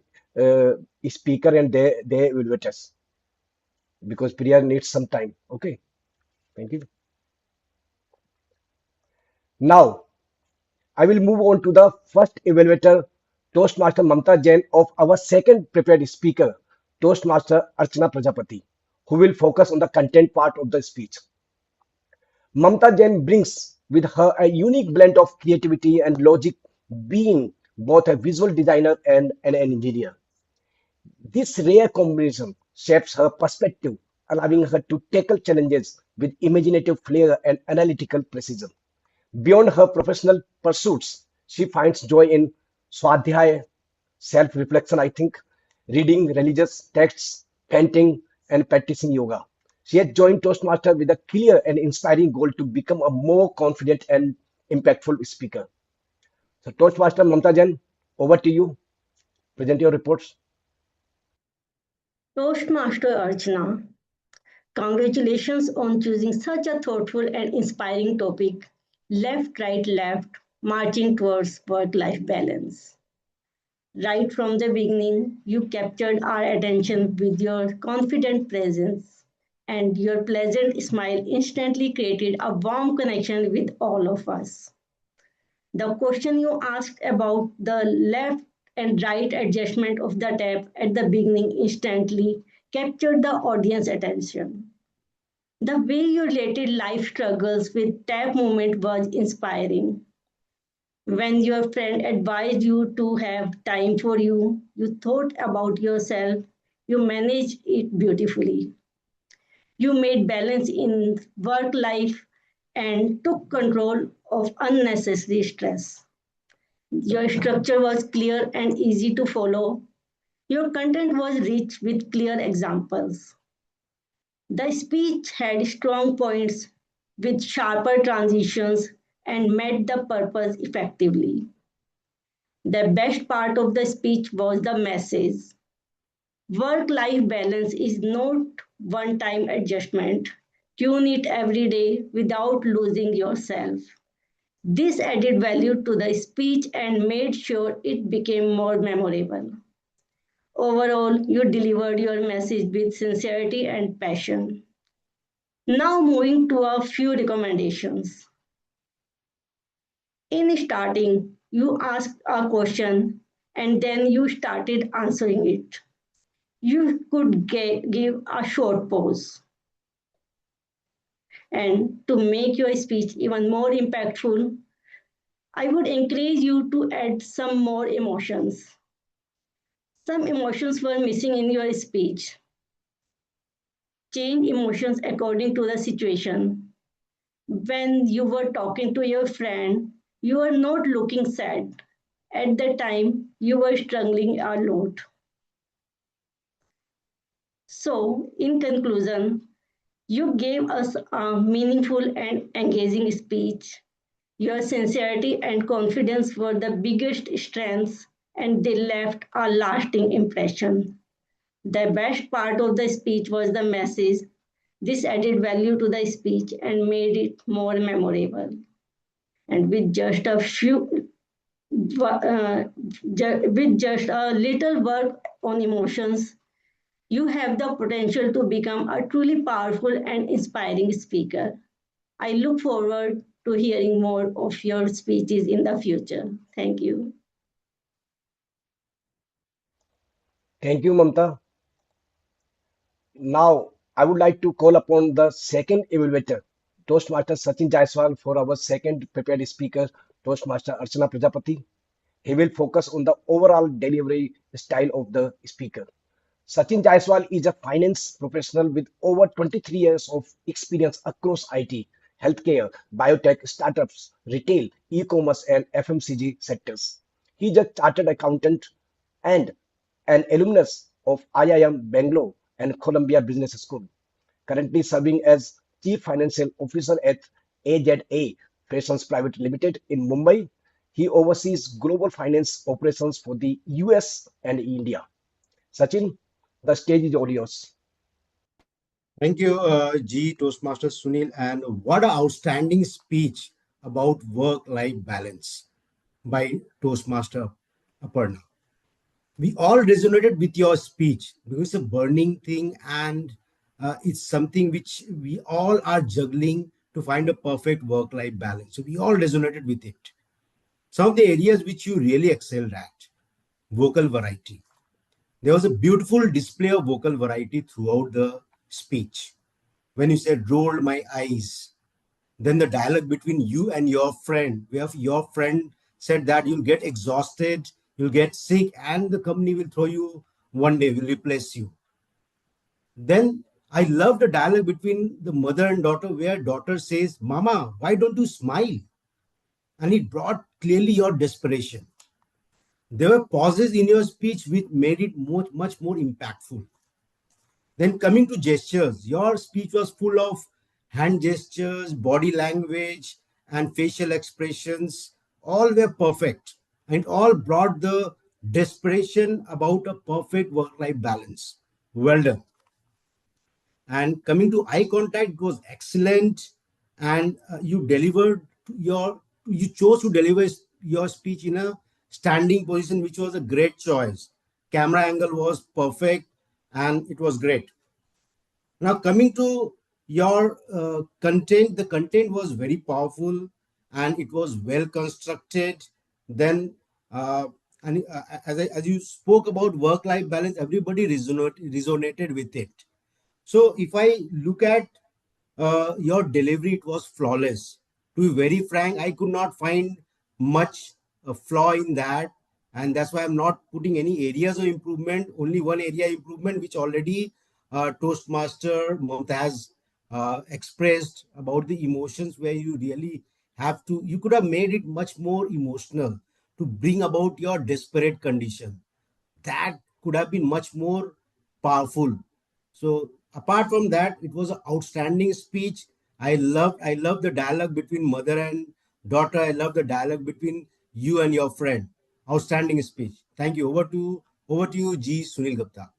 speaker and they evaluate us because Priya needs some time. Okay, thank you. Now, I will move on to the first evaluator, Toastmaster Mamta Jain of our second prepared speaker, Toastmaster Archana Prajapati, who will focus on the content part of the speech. Mamta Jain brings with her a unique blend of creativity and logic, being both a visual designer and an engineer. This rare combination shapes her perspective, allowing her to tackle challenges with imaginative flair and analytical precision. Beyond her professional pursuits, she finds joy in swadhyaya, self-reflection, I think, reading religious texts, painting, and practicing yoga. She has joined Toastmaster with a clear and inspiring goal to become a more confident and impactful speaker. So, Toastmaster Mamta Jain, over to you. Present your reports. Toastmaster Archana, congratulations on choosing such a thoughtful and inspiring topic. Left, right, left, marching towards work life balance. Right from the beginning, you captured our attention with your confident presence, and your pleasant smile instantly created a warm connection with all of us. The question you asked about the left and right adjustment of the tap at the beginning instantly captured the audience attention. The way you related life struggles with tap movement was inspiring. When your friend advised you to have time for you, you thought about yourself, you managed it beautifully. You made balance in work life and took control of unnecessary stress. Your structure was clear and easy to follow. Your content was rich with clear examples. The speech had strong points with sharper transitions and met the purpose effectively. The best part of the speech was the message. Work life balance is not one time adjustment. Tune it every day without losing yourself. This added value to the speech and made sure it became more memorable. Overall, you delivered your message with sincerity and passion. Now, moving to a few recommendations. In starting, You asked a question and then you started answering it. You could give a short pause. And to make your speech even more impactful, I would encourage you to add some more emotions. Some emotions were missing in your speech. Change emotions according to the situation. When you were talking to your friend, you were not looking sad. At the time, you were struggling a lot. So, in conclusion, you gave us a meaningful and engaging speech. Your sincerity and confidence were the biggest strengths, and they left a lasting impression. The best part of the speech was the message. This added value to the speech and made it more memorable. And with just a few, with just a little work on emotions, you have the potential to become a truly powerful and inspiring speaker. I look forward to hearing more of your speeches in the future. Thank you. Thank you, Mamta. Now, I would like to call upon the second evaluator, Toastmaster Sachin Jaiswal, for our second prepared speaker, Toastmaster Archana Prajapati. He will focus on the overall delivery style of the speaker. Sachin Jaiswal is a finance professional with over 23 years of experience across IT, healthcare, biotech, startups, retail, e-commerce, and FMCG sectors. He is a chartered accountant and an alumnus of IIM Bangalore and Columbia Business School, currently serving as Chief Financial Officer at AZA Fashions Private Limited in Mumbai. He oversees global finance operations for the US and India. Sachin, the stage is all yours. Thank you, G. Toastmaster Sunil, and what an outstanding speech about work-life balance by Toastmaster Aparna. We all resonated with your speech because it's a burning thing, and it's something which we all are juggling to find a perfect work-life balance. So we all resonated with it. Some of the areas which you really excelled at: vocal variety. There was a beautiful display of vocal variety throughout the speech. When you said rolled my eyes, then the dialogue between you and your friend, where your friend said that you'll get exhausted, you'll get sick, and the company will throw you one day, will replace you. Then I love the dialogue between the mother and daughter, where daughter says, Mama, why don't you smile? And it brought clearly your desperation. There were pauses in your speech which made it much more impactful. Then coming to gestures, your speech was full of hand gestures, body language, and facial expressions. All were perfect and all brought the desperation about a perfect work-life balance. Well done. And coming to eye contact, it was excellent. And you chose to deliver your speech in a standing position, which was a great choice. Camera angle was perfect and it was great. Now, coming to your content, the content was very powerful and it was well constructed. Then, as you spoke about work-life balance, everybody resonated with it. So, if I look at your delivery, it was flawless. To be very frank, I could not find much flaw in that, and that's why I'm not putting any areas of improvement. Only one area improvement, which already Toastmaster Mamta has expressed about the emotions, where you really have to. You could have made it much more emotional to bring about your desperate condition. That could have been much more powerful. So apart from that, it was an outstanding speech. I loved the dialogue between mother and daughter. I love the dialogue between you and your friend. Outstanding speech. Thank you. Over to you, G. Sunil Gupta.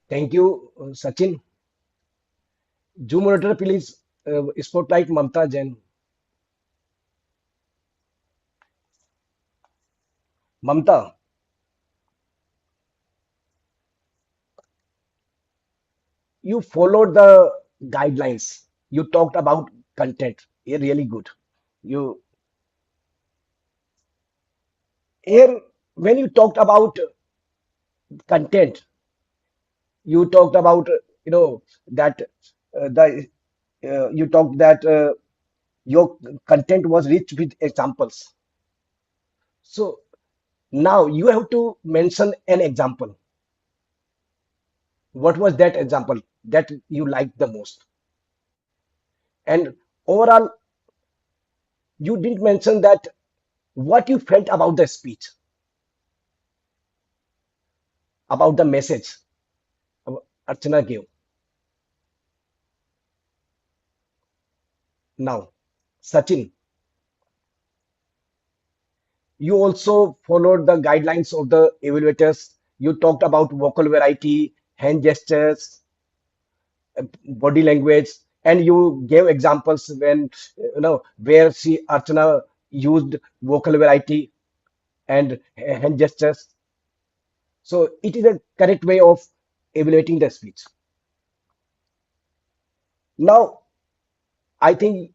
Thank you, Sachin. Zoom monitor, please spotlight Mamta Jain. Mamta, you followed the guidelines. You talked about content. You're really good. You Here, when you talked about content, you talked about that the you talked that your content was rich with examples. So now you have to mention an example. What was that example that you liked the most? And overall, you didn't mention that what you felt about the speech, about the message Archana gave. Now, Sachin, you also followed the guidelines of the evaluators. You talked about vocal variety, hand gestures, body language, and you gave examples when where she Archana used vocal variety and hand gestures. So it is a correct way of evaluating the speech. Now, I think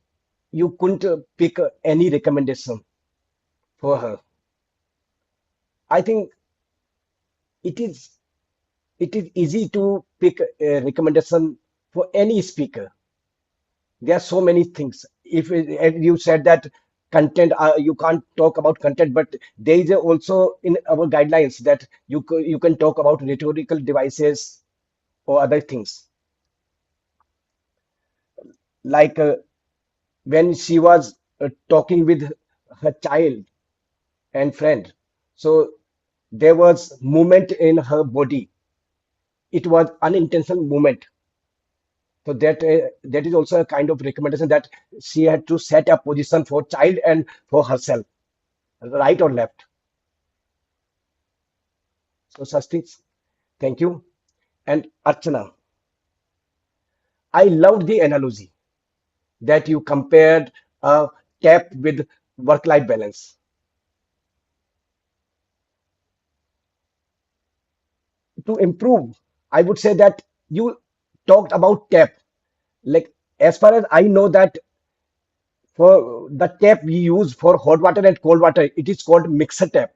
you couldn't pick any recommendation for her. I think it is it is easy to pick a recommendation for any speaker. There are so many things. If as you said that content, you can't talk about content, but there is also in our guidelines that you can talk about rhetorical devices or other things like when she was talking with her child and friend. So there was movement in her body. It was unintentional movement. So that is also a kind of recommendation that she had to set a position for child and for herself, right or left. So such things. Thank you. And Archana, I loved the analogy that you compared a tap with work-life balance. To improve, I would say that you talked about tap. Like as far as I know that for the tap we use for hot water and cold water, it is called mixer tap.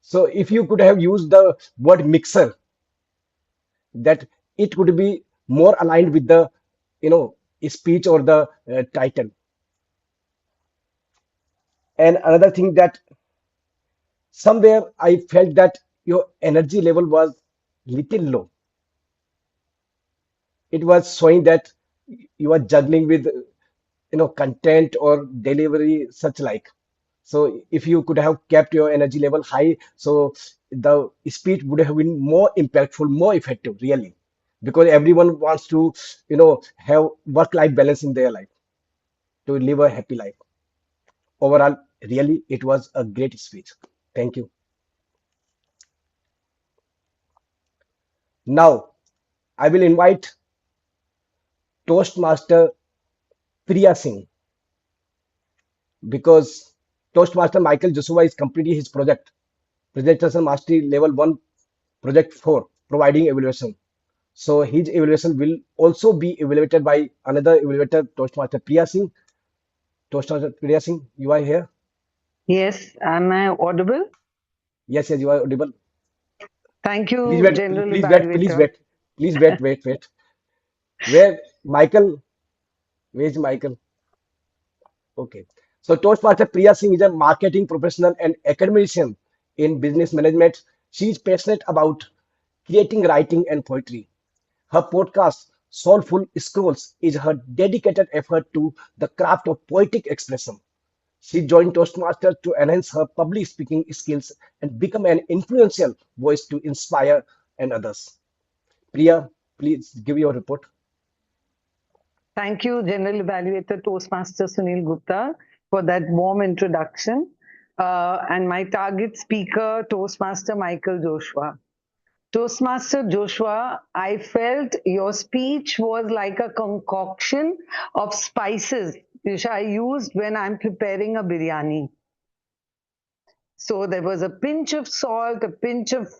So if you could have used the word mixer, that it would be more aligned with the you know speech or the title. And another thing that somewhere I felt that your energy level was little low. It was showing that you are juggling with content or delivery such like. So if you could have kept your energy level high, so the speech would have been more impactful, more effective, really, because everyone wants to have work-life balance in their life to live a happy life. Overall, really, it was a great speech. Thank you. Now, I will invite Toastmaster Priya Singh because Toastmaster Michael Joshuva is completing his project, Presentation Mastery Level 1, Project 4, providing evaluation. So his evaluation will also be evaluated by another evaluator, Toastmaster Priya Singh. Toastmaster Priya Singh, you are here? Yes, am I audible? Yes, yes, you are audible. Thank Please you, wait, General please wait, please Evaluator. wait, please wait, wait. Where Michael? Where's Michael? Okay. So Toastmaster Priya Singh is a marketing professional and academician in business management. She is passionate about creating writing and poetry. Her podcast, Soulful Scrolls, is her dedicated effort to the craft of poetic expression. She joined Toastmasters to enhance her public speaking skills and become an influential voice to inspire and others. Priya, please give your report. Thank you, General Evaluator Toastmaster Sunil Gupta, for that warm introduction. And my target speaker, Toastmaster Michael Joshua. Toastmaster Joshua, I felt your speech was like a concoction of spices which I used when I'm preparing a biryani. So there was a pinch of salt, a pinch of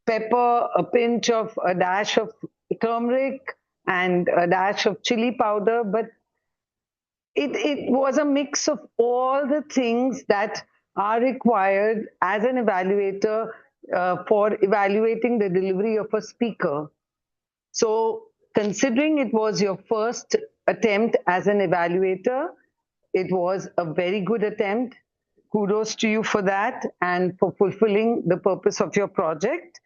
pepper, a dash of turmeric, and a dash of chili powder. But it was a mix of all the things that are required as an evaluator for evaluating the delivery of a speaker. So, considering it was your first attempt as an evaluator, it was a very good attempt. Kudos to you for that and for fulfilling the purpose of your project.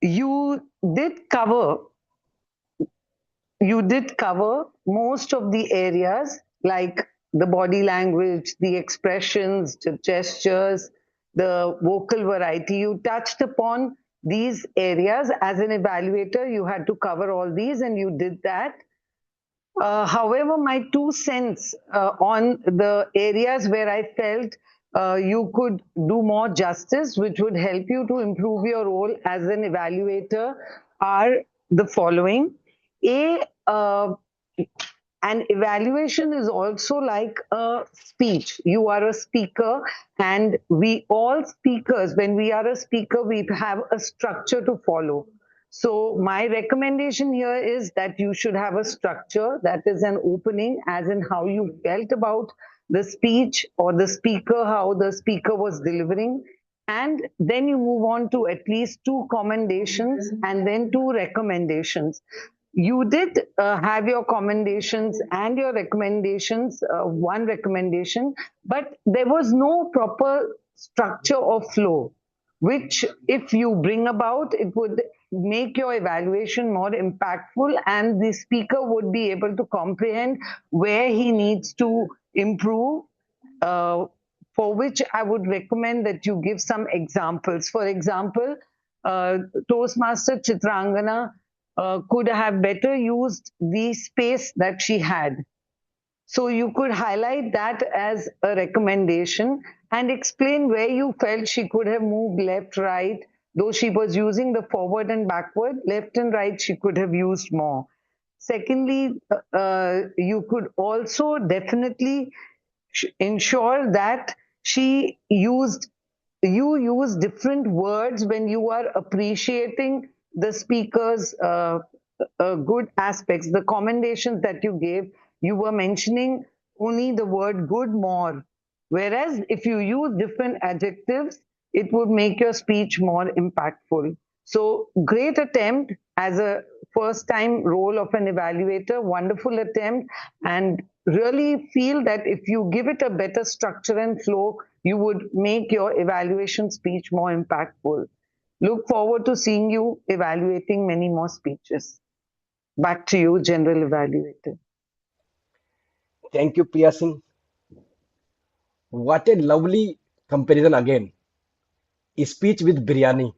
You did cover most of the areas like the body language, the expressions, the gestures, the vocal variety. You touched upon these areas. As an evaluator, you had to cover all these and you did that. However, my 2 cents on the areas where I felt you could do more justice, which would help you to improve your role as an evaluator, are the following. An evaluation is also like a speech. You are a speaker, and we all speakers, when we are a speaker, we have a structure to follow. So my recommendation here is that you should have a structure that is an opening, as in how you felt about the speech or the speaker, how the speaker was delivering. And then you move on to at least 2 commendations and then 2 recommendations. You did have your commendations and your recommendations, 1 recommendation, but there was no proper structure or flow, which if you bring about, it would make your evaluation more impactful and the speaker would be able to comprehend where he needs to improve, for which I would recommend that you give some examples. For example, Toastmaster Chitrangana could have better used the space that she had. So you could highlight that as a recommendation and explain where you felt she could have moved left, right. Though she was using the forward and backward, left and right she could have used more. Secondly, you could also definitely ensure that you use different words when you are appreciating the speaker's good aspects. The commendations that you gave, you were mentioning only the word good more. Whereas if you use different adjectives, it would make your speech more impactful. So, great attempt as a first time role of an evaluator, wonderful attempt, and really feel that if you give it a better structure and flow, you would make your evaluation speech more impactful. Look forward to seeing you evaluating many more speeches. Back to you, General Evaluator. Thank you, Priya Singh. What a lovely comparison again. A speech with biryani.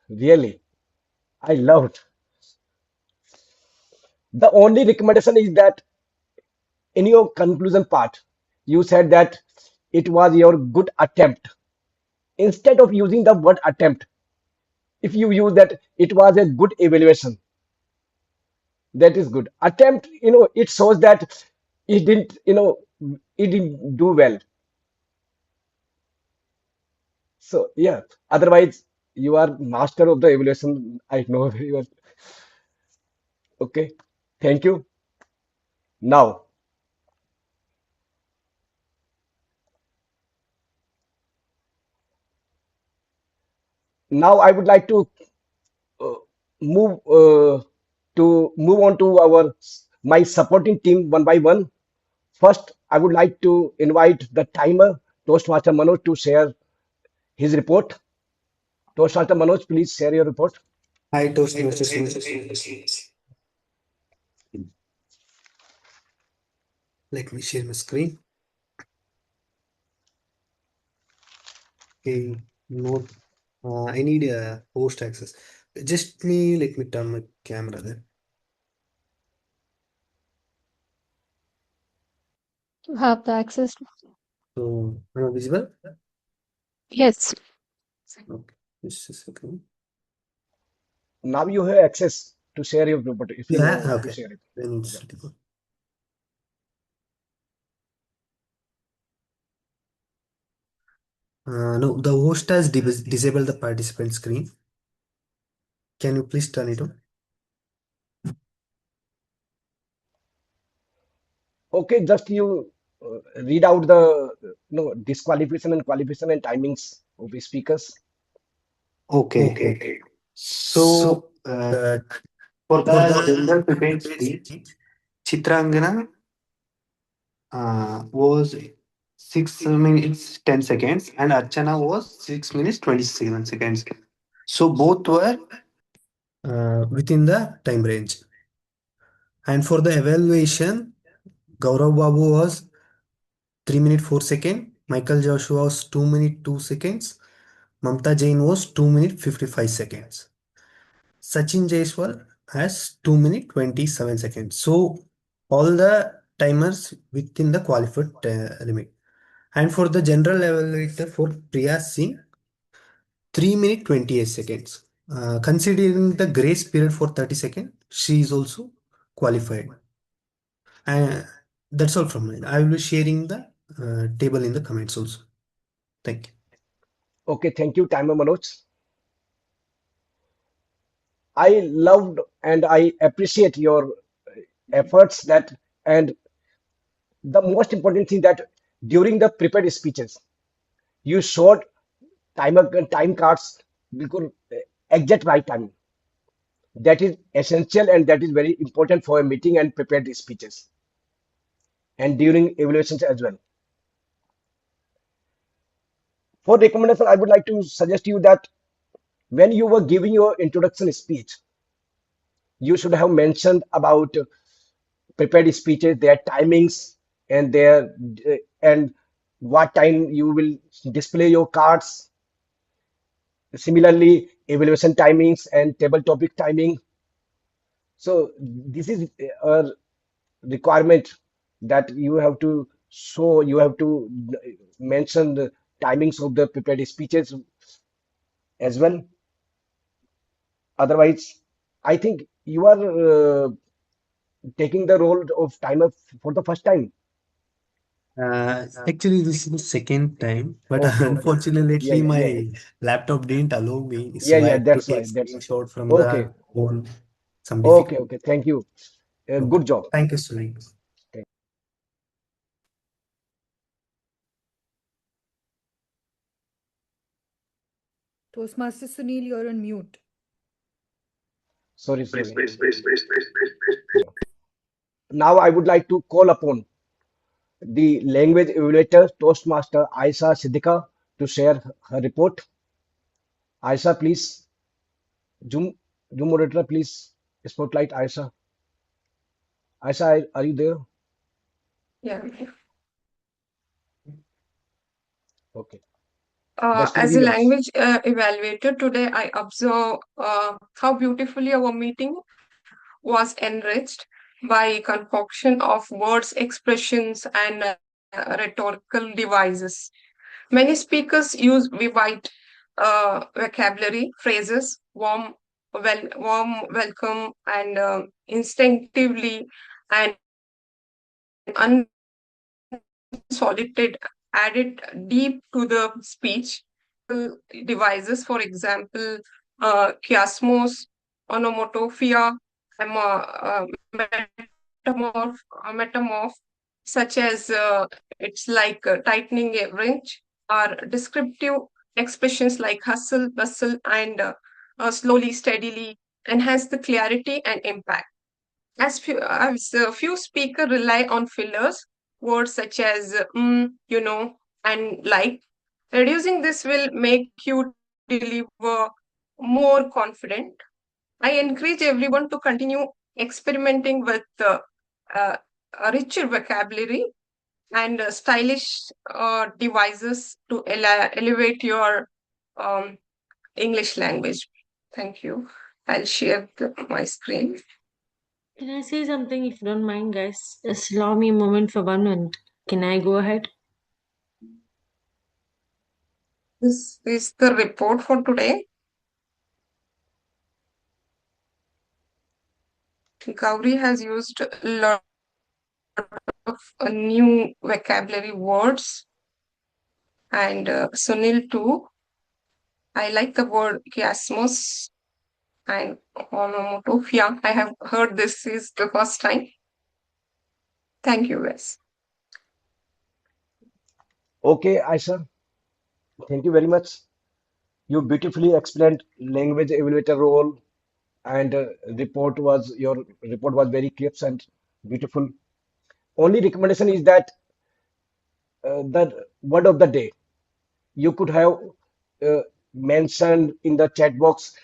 Really, I loved. The only recommendation is that in your conclusion part, you said that it was your good attempt. Instead of using the word attempt, if you use that it was a good evaluation, that is good. Attempt, it shows that it didn't, it didn't do well. So yeah, otherwise you are master of the evaluation. I know very well. Okay, thank you. Now, now I would like to uh, move move on to our my supporting team one by one. First, I would like to invite the timer, Toastmaster Manoj, to share his report. Toastmaster Manoj, please share your report. Hi, Toastmasters. Let me share my screen. Okay, note. I need a host access. Let me turn my camera there. You have the access. So, am I visible? Yes. Okay, just a second. Now you have access to share your report if you Yeah, want to okay. share it. Then it's good. No, the host has disabled the participant screen. Can you please turn it on? Okay, just you read out the disqualification and qualification and timings of the speakers? Okay. So, for the general prepared speech, Chitrangana was 6 minutes 10 seconds, and Archana was 6 minutes 27 seconds. So both were within the time range. And for the evaluation, Gaurav Babu was 3 minutes 4 seconds, Michael Joshua was 2 minutes 2 seconds, Mamta Jain was 2 minutes 55 seconds. Sachin Jaiswal has 2 minutes 27 seconds. So all the timers within the qualified limit. And for the general evaluator for Priya Singh, 3 minutes 28 seconds. Considering the grace period for 30 seconds, she is also qualified. And that's all from me. I will be sharing the table in the comments also. Thank you. Okay, thank you, Timer Manoj. I loved and I appreciate your efforts and the most important thing that during the prepared speeches, you showed time cards because exact right time. That is essential and that is very important for a meeting and prepared speeches and during evaluations as well. For recommendation, I would like to suggest you that when you were giving your introduction speech, you should have mentioned about prepared speeches, their timings, and their and what time you will display your cards. Similarly, evaluation timings and table topic timing. So this is a requirement that you have to show. You have to mention the timings of the prepared speeches as well. Otherwise, I think you are taking the role of timer for the first time. Actually, this is the second time, but Okay, okay. Yeah, unfortunately, yeah, yeah, my laptop didn't allow me, yeah, so I yeah. have to That's take why. screenshot from Okay. the phone. Some Okay, difficult. okay. Thank you. Okay. Good job. Thank you, Sunil. Toastmaster Sunil, you're on mute. Sorry. Now I would like to call upon the language evaluator Toastmaster Ayesha Siddiqha to share her report. Ayesha, please. Zoom moderator, please. Spotlight Ayesha. Ayesha, are you there? Yeah. Okay. That will As be a yours. language evaluator, today I observe how beautifully our meeting was enriched by concoction of words, expressions, and rhetorical devices. Many speakers use vivid vocabulary, phrases, warm welcome, and instinctively and unsolicited added deep to the speech. Devices, for example, chiasmos, onomatopoeia, metamorph, such as it's like tightening a wrench, are descriptive expressions like hustle, bustle, and slowly, steadily enhance the clarity and impact. As few speakers rely on fillers, words such as and like. Reducing this will make you deliver more confident. I encourage everyone to continue experimenting with uh, a richer vocabulary and stylish devices to elevate your um, English language. Thank you. I'll share my screen. Can I say something if you don't mind, guys? Just allow me a moment for 1 minute. Can I go ahead? This is the report for today. Gaurii has used a lot of new vocabulary words, and Sunil too. I like the word chiasmos and onomatopoeia. I have heard this is the first time. Thank you, guys. Okay, Ayesha, thank you very much. You beautifully explained language evaluator role, and your report was very crisp and beautiful. Only recommendation is that the word of the day you could have mentioned in the chat box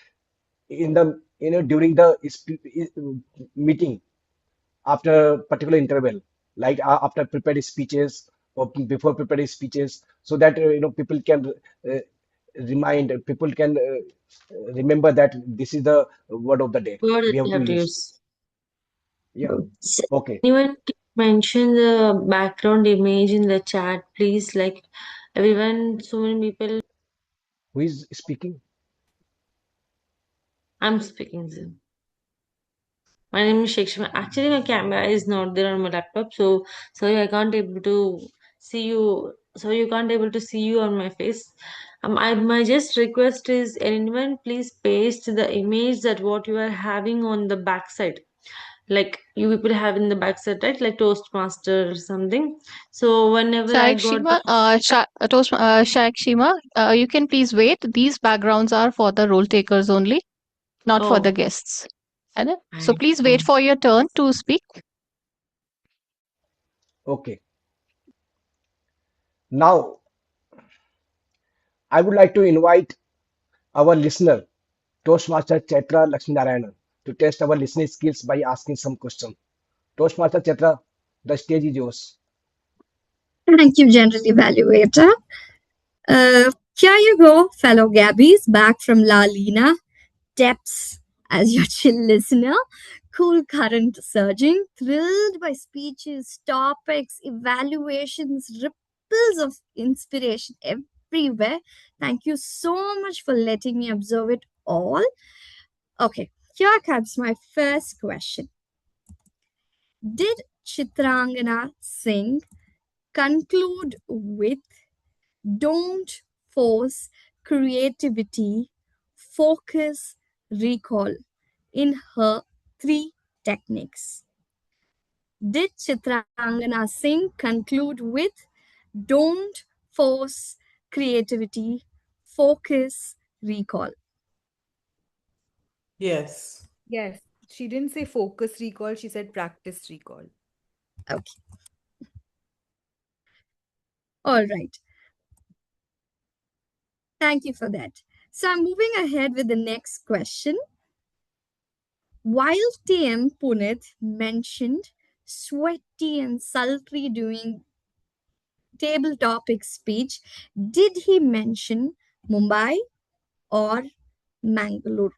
in the during the meeting after particular interval, like after prepared speeches or before prepared speeches, so that people can remember that this is the word of the day Word we have to use. adapters. Yeah. So Okay. anyone can mention the background image in the chat, please? Like everyone, so many people. Who is speaking? I'm speaking, sir. My name is Shikshma. Actually, my camera is not there on my laptop, so sorry I can't able to see you. So you can't able to see you on my face. My just request is anyone please paste the image that what you are having on the backside. Like you people have in the backside, right? Like Toastmaster or something. So whenever I got the Shakshima, you can please wait. These backgrounds are for the role takers only, not for the guests. है ना? So please wait for your turn to speak. Okay. Now I would like to invite our listener, Toastmaster Chaithra Laxminarayan, to test our listening skills by asking some questions. Toastmaster Chaithra, the stage is yours. Thank you, General Evaluator. Here you go, fellow Gabbys, back from La Lina. Depths as your chill listener. Cool current surging, thrilled by speeches, topics, evaluations, ripples of inspiration everywhere. Thank you so much for letting me observe it all. Okay, here comes my first question. Did Chitrangana Singh conclude with don't force creativity, focus, recall in her 3 techniques? Did Chitrangana Singh conclude with don't force creativity, focus, recall? Yes. Yes. She didn't say focus recall, she said practice recall. Okay. All right. Thank you for that. So I'm moving ahead with the next question. While TM Punit mentioned sweaty and sultry during table topic speech, did he mention Mumbai or Mangalore?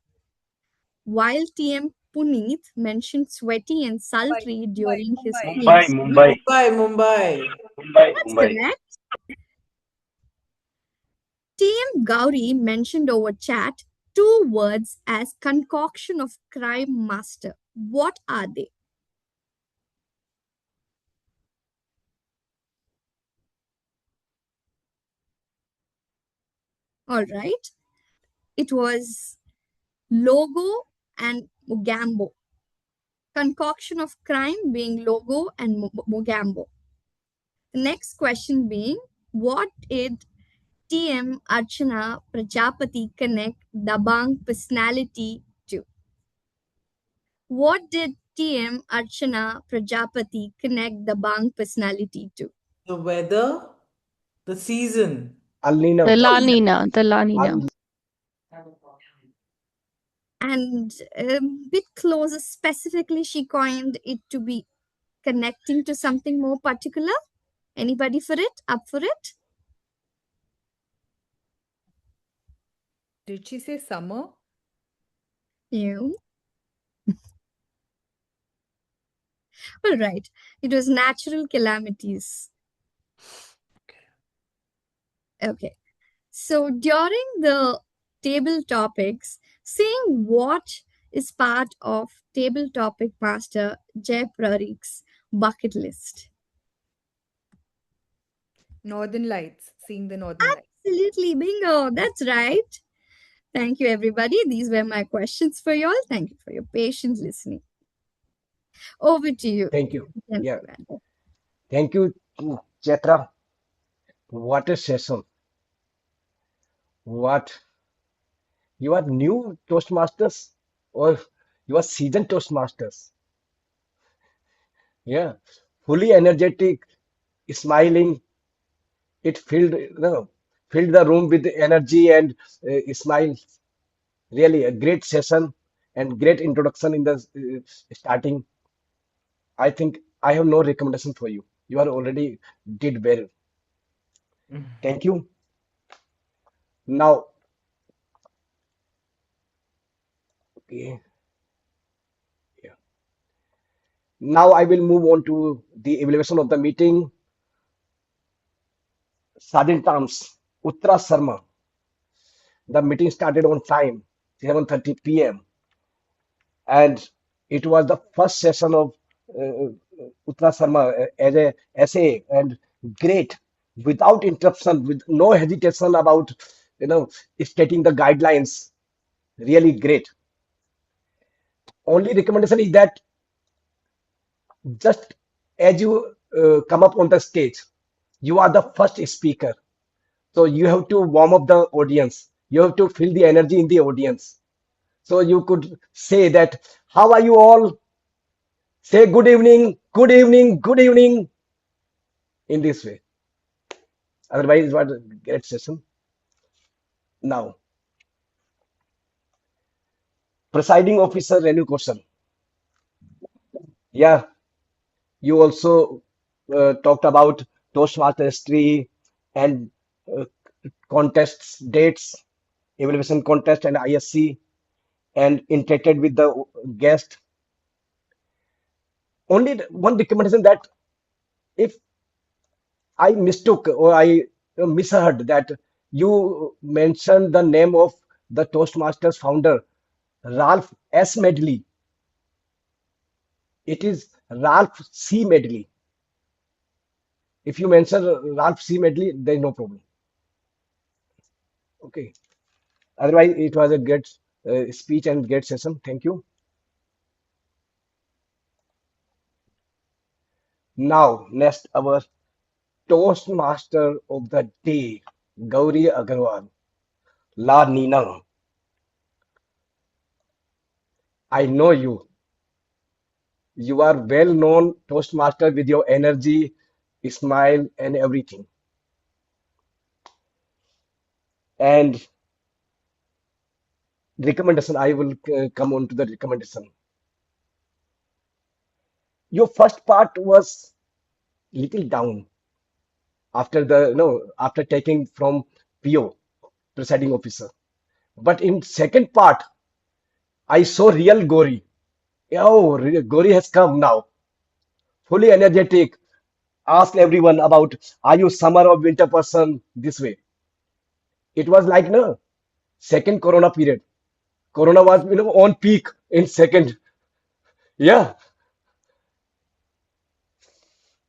While TM Puneet mentioned sweaty and sultry during his Mumbai, speech. Mumbai. That's correct. TM Gaurii mentioned over chat 2 words as concoction of crime master. What are they? All right. It was logo and Mogambo. Concoction of crime being logo and Mogambo. The next question being, what did TM Archana Prajapati connect Dabang personality to? What did TM Archana Prajapati connect Dabang personality to? The weather, the season. Alnina. The La Nina. The La Nina. And a bit closer, specifically, she coined it to be connecting to something more particular. Anybody for it? Up for it? Did she say summer? You. All right. It was natural calamities. Okay. So during the table topics, seeing what is part of table topic master Jay Paraikh's bucket list. Northern Lights. Seeing the Northern Lights. Absolutely. Bingo. That's right. Thank you, everybody. These were my questions for you all. Thank you for your patience listening. Over to you. Thank you. Yeah. Thank you, Chaithra. What a session. What? You are new Toastmasters or you are seasoned Toastmasters? Yeah. Fully energetic, smiling. It filled, filled the room with energy and smile. Really a great session and great introduction in the starting. I think I have no recommendation for you. You are already did well. Thank you. Now, okay, yeah. Now I will move on to the evaluation of the meeting. Sergeant Arms, Uttara Sharma. The meeting started on time, 7:30 p.m. and it was the first session of Uttara Sharma as a essay and great, without interruption, with no hesitation about you know stating the guidelines. Really great. Only recommendation is that just as you come up on the stage, you are the first speaker. So you have to warm up the audience. You have to feel the energy in the audience. So you could say that, how are you all? Say good evening, good evening, good evening in this way. Otherwise, what a great session. Now, presiding officer Renu question. Yeah, you also talked about Toastmaster history and uh, contests, dates, evaluation contest and ISC, and interacted with the guest. Only one recommendation that if I mistook or I misheard that you mentioned the name of the Toastmasters founder, Ralph S. Medley. It is Ralph C. Medley. If you mention Ralph C. Medley, there is no problem. Okay. Otherwise, it was a great speech and great session. Thank you. Now, next, our Toastmaster of the day, Gaurii Aggarwal, La Nina. I know you. You are well known Toastmaster with your energy, smile, and everything. And recommendation, I will come on to the recommendation. Your first part was little down after the after taking from PO, presiding officer. But in second part, I saw real Gauri. Oh, Gauri has come now, fully energetic. Ask everyone about, are you summer or winter person? This way. It was like no second Corona period. Corona was on peak in second. Yeah,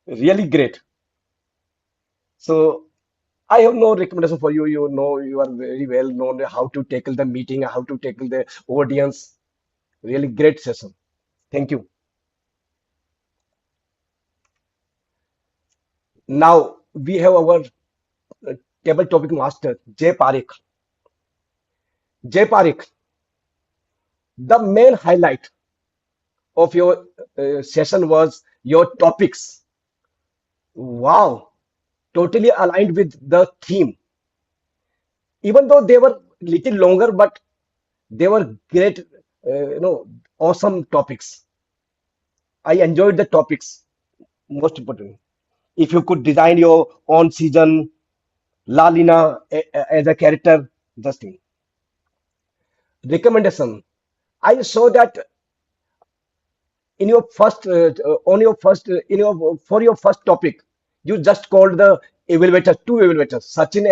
really great. So I have no recommendation for you. You know, you are very well known how to tackle the meeting, how to tackle the audience. Really great session. Thank you. Now we have our table topic master, Jay Pareikh. Jay Pareikh, the main highlight of your session was your topics. Wow, totally aligned with the theme. Even though they were little longer, but they were great, awesome topics. I enjoyed the topics, most importantly. If you could design your own season, Lalina as a character, just thing. Recommendation. I saw that in your first, on your first, in your for your first topic, you just called the evaluator, two evaluators, Sachin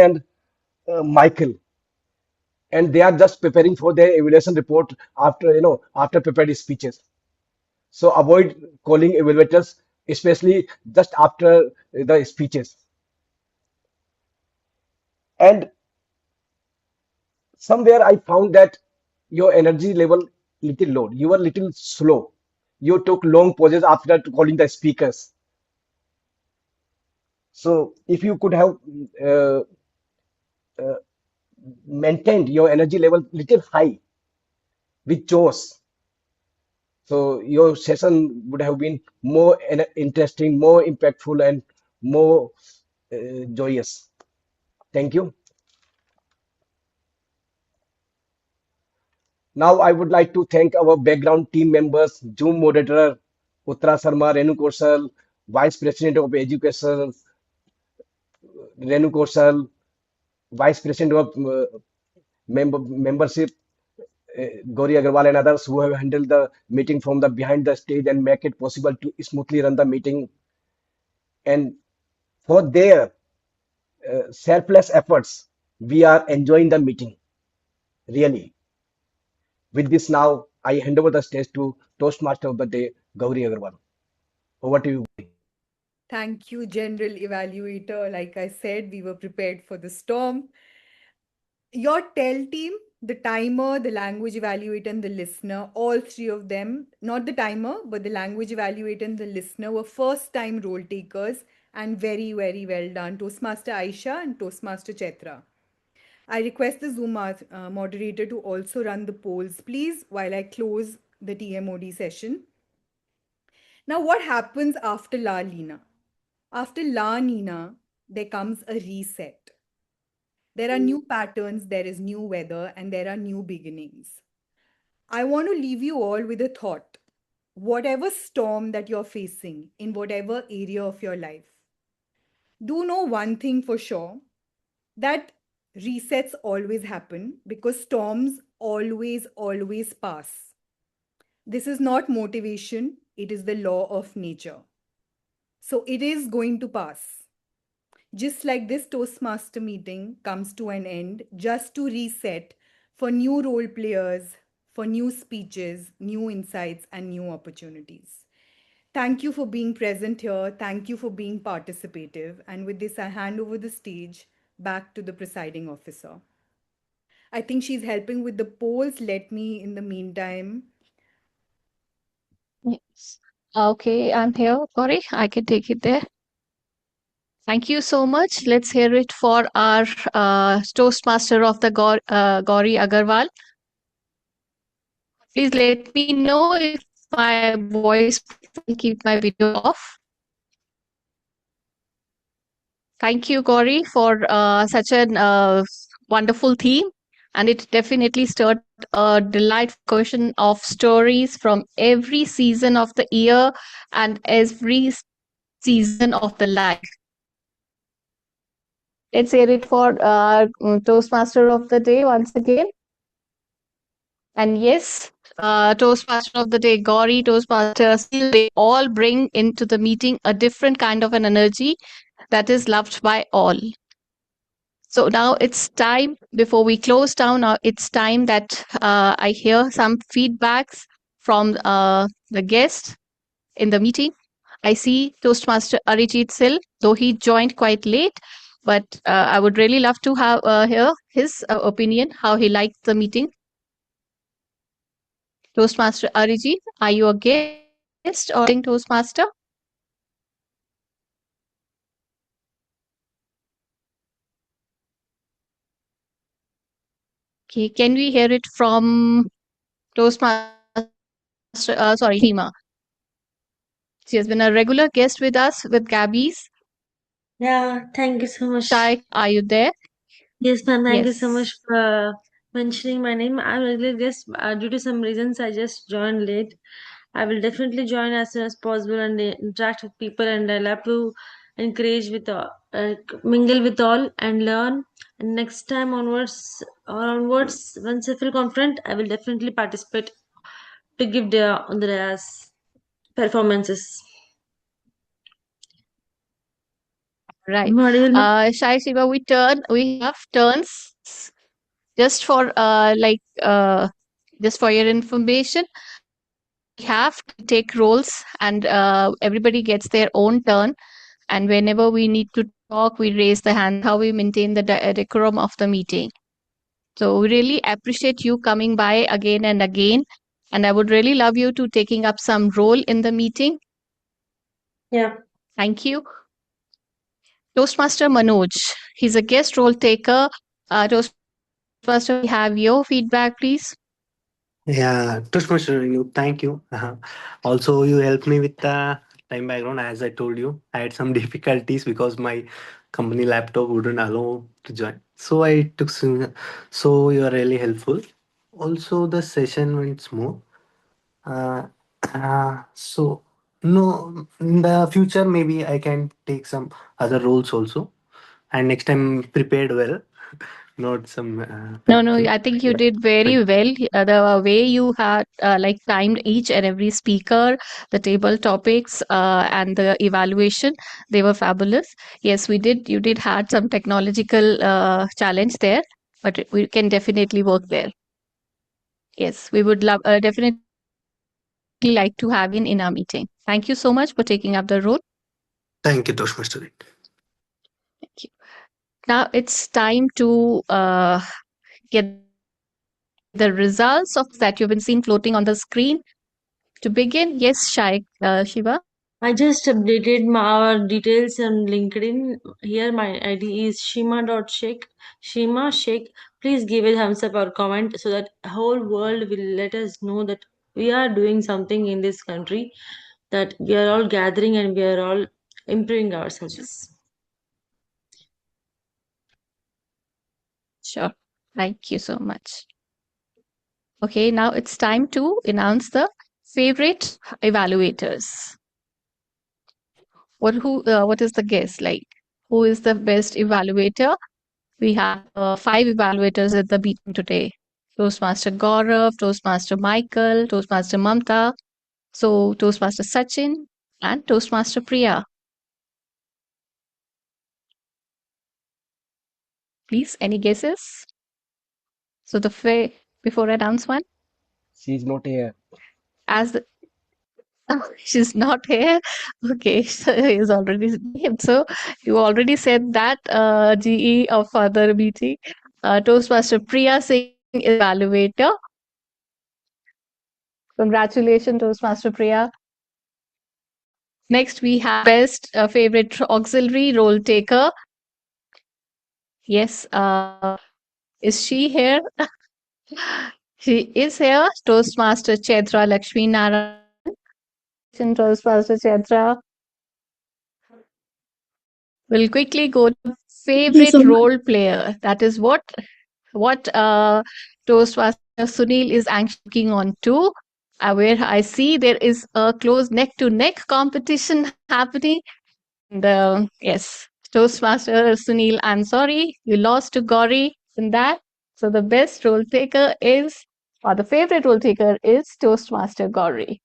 and Michael, and they are just preparing for their evaluation report after after prepared speeches. So avoid calling evaluators, especially just after the speeches. And somewhere I found that your energy level little low. You were little slow. You took long pauses after calling the speakers. So if you could have uh, uh, maintained your energy level little high with chores, so your session would have been more interesting, more impactful, and more joyous. Thank you. Now I would like to thank our background team members, Zoom moderator, Uttara Sharma, Renu Kaushal, Vice President of Education, Renu Kaushal, Vice President of Membership, Gaurii Aggarwal, and others who have handled the meeting from the behind the stage and make it possible to smoothly run the meeting. And for their selfless efforts, we are enjoying the meeting, really. With this now, I hand over the stage to Toastmaster of the day, Gaurii Aggarwal. Over to you. Thank you, General Evaluator. Like I said, we were prepared for the storm. Your tell team, the timer, the language evaluator, and the listener, all three of them, not the timer, but the language evaluator and the listener, were first time role takers and very, very well done. Toastmaster Ayesha and Toastmaster Chaithra. I request the Zoom moderator to also run the polls, please, while I close the TMOD session. Now, what happens after La Lina? After La Nina, there comes a reset. There are new patterns, there is new weather, and there are new beginnings. I want to leave you all with a thought. Whatever storm that you're facing in whatever area of your life, do know one thing for sure, that resets always happen because storms always pass. This is not motivation, it is the law of nature. So it is going to pass. Just like this Toastmaster meeting comes to an end, just to reset for new role players, for new speeches, new insights, and new opportunities. Thank you for being present here. Thank you for being participative. And with this, I hand over the stage back to the presiding officer. I think she's helping with the polls. Let me, in the meantime. Yes. Okay, I'm here, Gauri. I can take it there. Thank you so much. Let's hear it for our Toastmaster of the Gaurii Aggarwal. Please let me know if my voice will keep my video off. Thank you, Gauri, for such a wonderful theme. And it definitely stirred a delightful question of stories from every season of the year and every season of the life. Let's hear it for Toastmaster of the day once again. And yes, Toastmaster of the day, Gauri, Toastmaster, Sunil, they all bring into the meeting a different kind of an energy that is loved by all. So now it's time, before we close down, it's time that I hear some feedbacks from the guests in the meeting. I see Toastmaster Arijit Sil, though he joined quite late, but I would really love to have hear his opinion, how he liked the meeting. Toastmaster Arijit, are you a guest or Toastmaster? Okay, can we hear it from Toastmaster? Sorry, Hima. She has been a regular guest with us with Gabbys. Yeah, thank you so much. Shai, are you there? Yes, ma'am. Thank you so much Yes. for mentioning my name. I'm regular guest. Due to some reasons, I just joined late. I will definitely join as soon as possible and interact with people. And I love to encourage with mingle with all and learn. And next time onwards, once I feel confident, I will definitely participate to give the performances. Right. Am I audible, ma'am? Shai Shiva, we have turns just for just for your information. We have to take roles and everybody gets their own turn. And whenever we need to talk, we raise the hand, how we maintain the decorum of the meeting. So we really appreciate you coming by again and again. And I would really love you to taking up some role in the meeting. Yeah. Thank you. Toastmaster Manoj. He's a guest role taker. Toastmaster, we have your feedback, please. Yeah, Toastmaster, you thank you. Also, you helped me with the time background. As I told you, I had some difficulties because my company laptop wouldn't allow to join. So I took so you are really helpful. Also, the session went smooth. Uh, so no, in the future maybe I can take some other roles also, and next time prepared well, not some No, thing. I think you did very well. The way you had like timed each and every speaker, the table topics, and the evaluation, they were fabulous. Yes, we did. You did had some technological challenge there, but we can definitely work there. Yes, we would love definitely like to have you in our meeting. Thank you so much for taking up the role. Thank you, Toastmaster. Thank you. Now it's time to get the results of that you've been seeing floating on the screen. To begin, yes, Shiva. I just updated our details on LinkedIn. Here my ID is shima.sheikh. Shima Sheikh, please give a thumbs up or comment so that whole world will let us know that we are doing something in this country, that we are all gathering and we are all improving ourselves. Sure. Thank you so much. Okay, now it's time to announce the favorite evaluators. What is the guess like? Who is the best evaluator? We have 5 evaluators at the meeting today. Toastmaster Gaurav, Toastmaster Michael, Toastmaster Mamta, so Toastmaster Sachin, and Toastmaster Priya. Please, any guesses? So before I announce one, She's not here. as the she's not here. Okay, so he's already named. So you already said that GE of other meeting. Toastmaster Priya Singh is evaluator. Congratulations, Toastmaster Priya. Next, we have best favorite auxiliary role taker. Yes, is she here? She is here. Toastmaster Chaithra Laxminarayan. Toastmaster Chaithra. We'll quickly go to favorite so much. role player. That is what Toastmaster Sunil is anxiously looking on to. Where I see there is a close neck-to-neck competition happening. And yes, Toastmaster Sunil, I'm sorry, you lost to Gaurii in that. So the best role taker is, or the favorite role taker is Toastmaster Gaurii.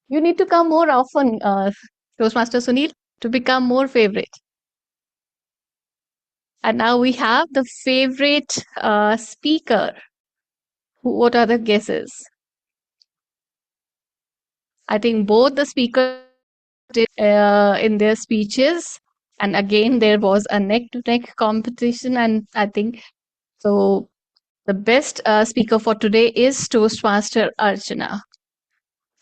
You need to come more often, Toastmaster Sunil, to become more favorite. And now we have the favorite speaker. What are the guesses? I think both the speakers did in their speeches. And again, there was a neck-to-neck competition. And I think so. The best speaker for today is Toastmaster Archana.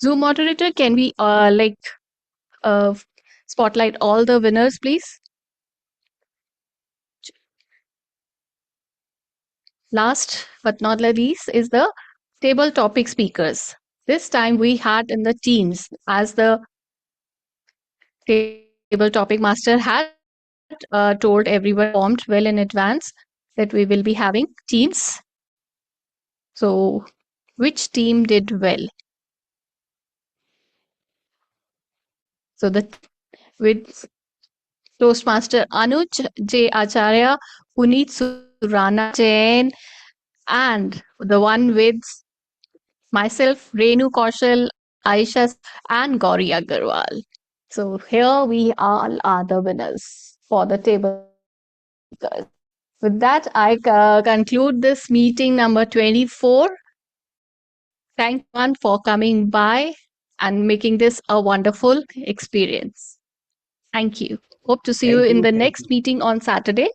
Zoom moderator, can we uh, spotlight all the winners, please? Last but not least is the table topic speakers. This time we had in the teams, as the table topic master had told everyone formed well in advance that we will be having teams. So which team did well? So with Toastmaster Anuj J. Acharya, Puneet Surana Jain, and the one with myself, Renu Kaushal, Ayesha, and Gaurii Aggarwal. So here we all are the winners for the table speakers. With that, I conclude this meeting number 24. Thank you for coming by and making this a wonderful experience. Thank you. Hope to see you in the next meeting on Saturday.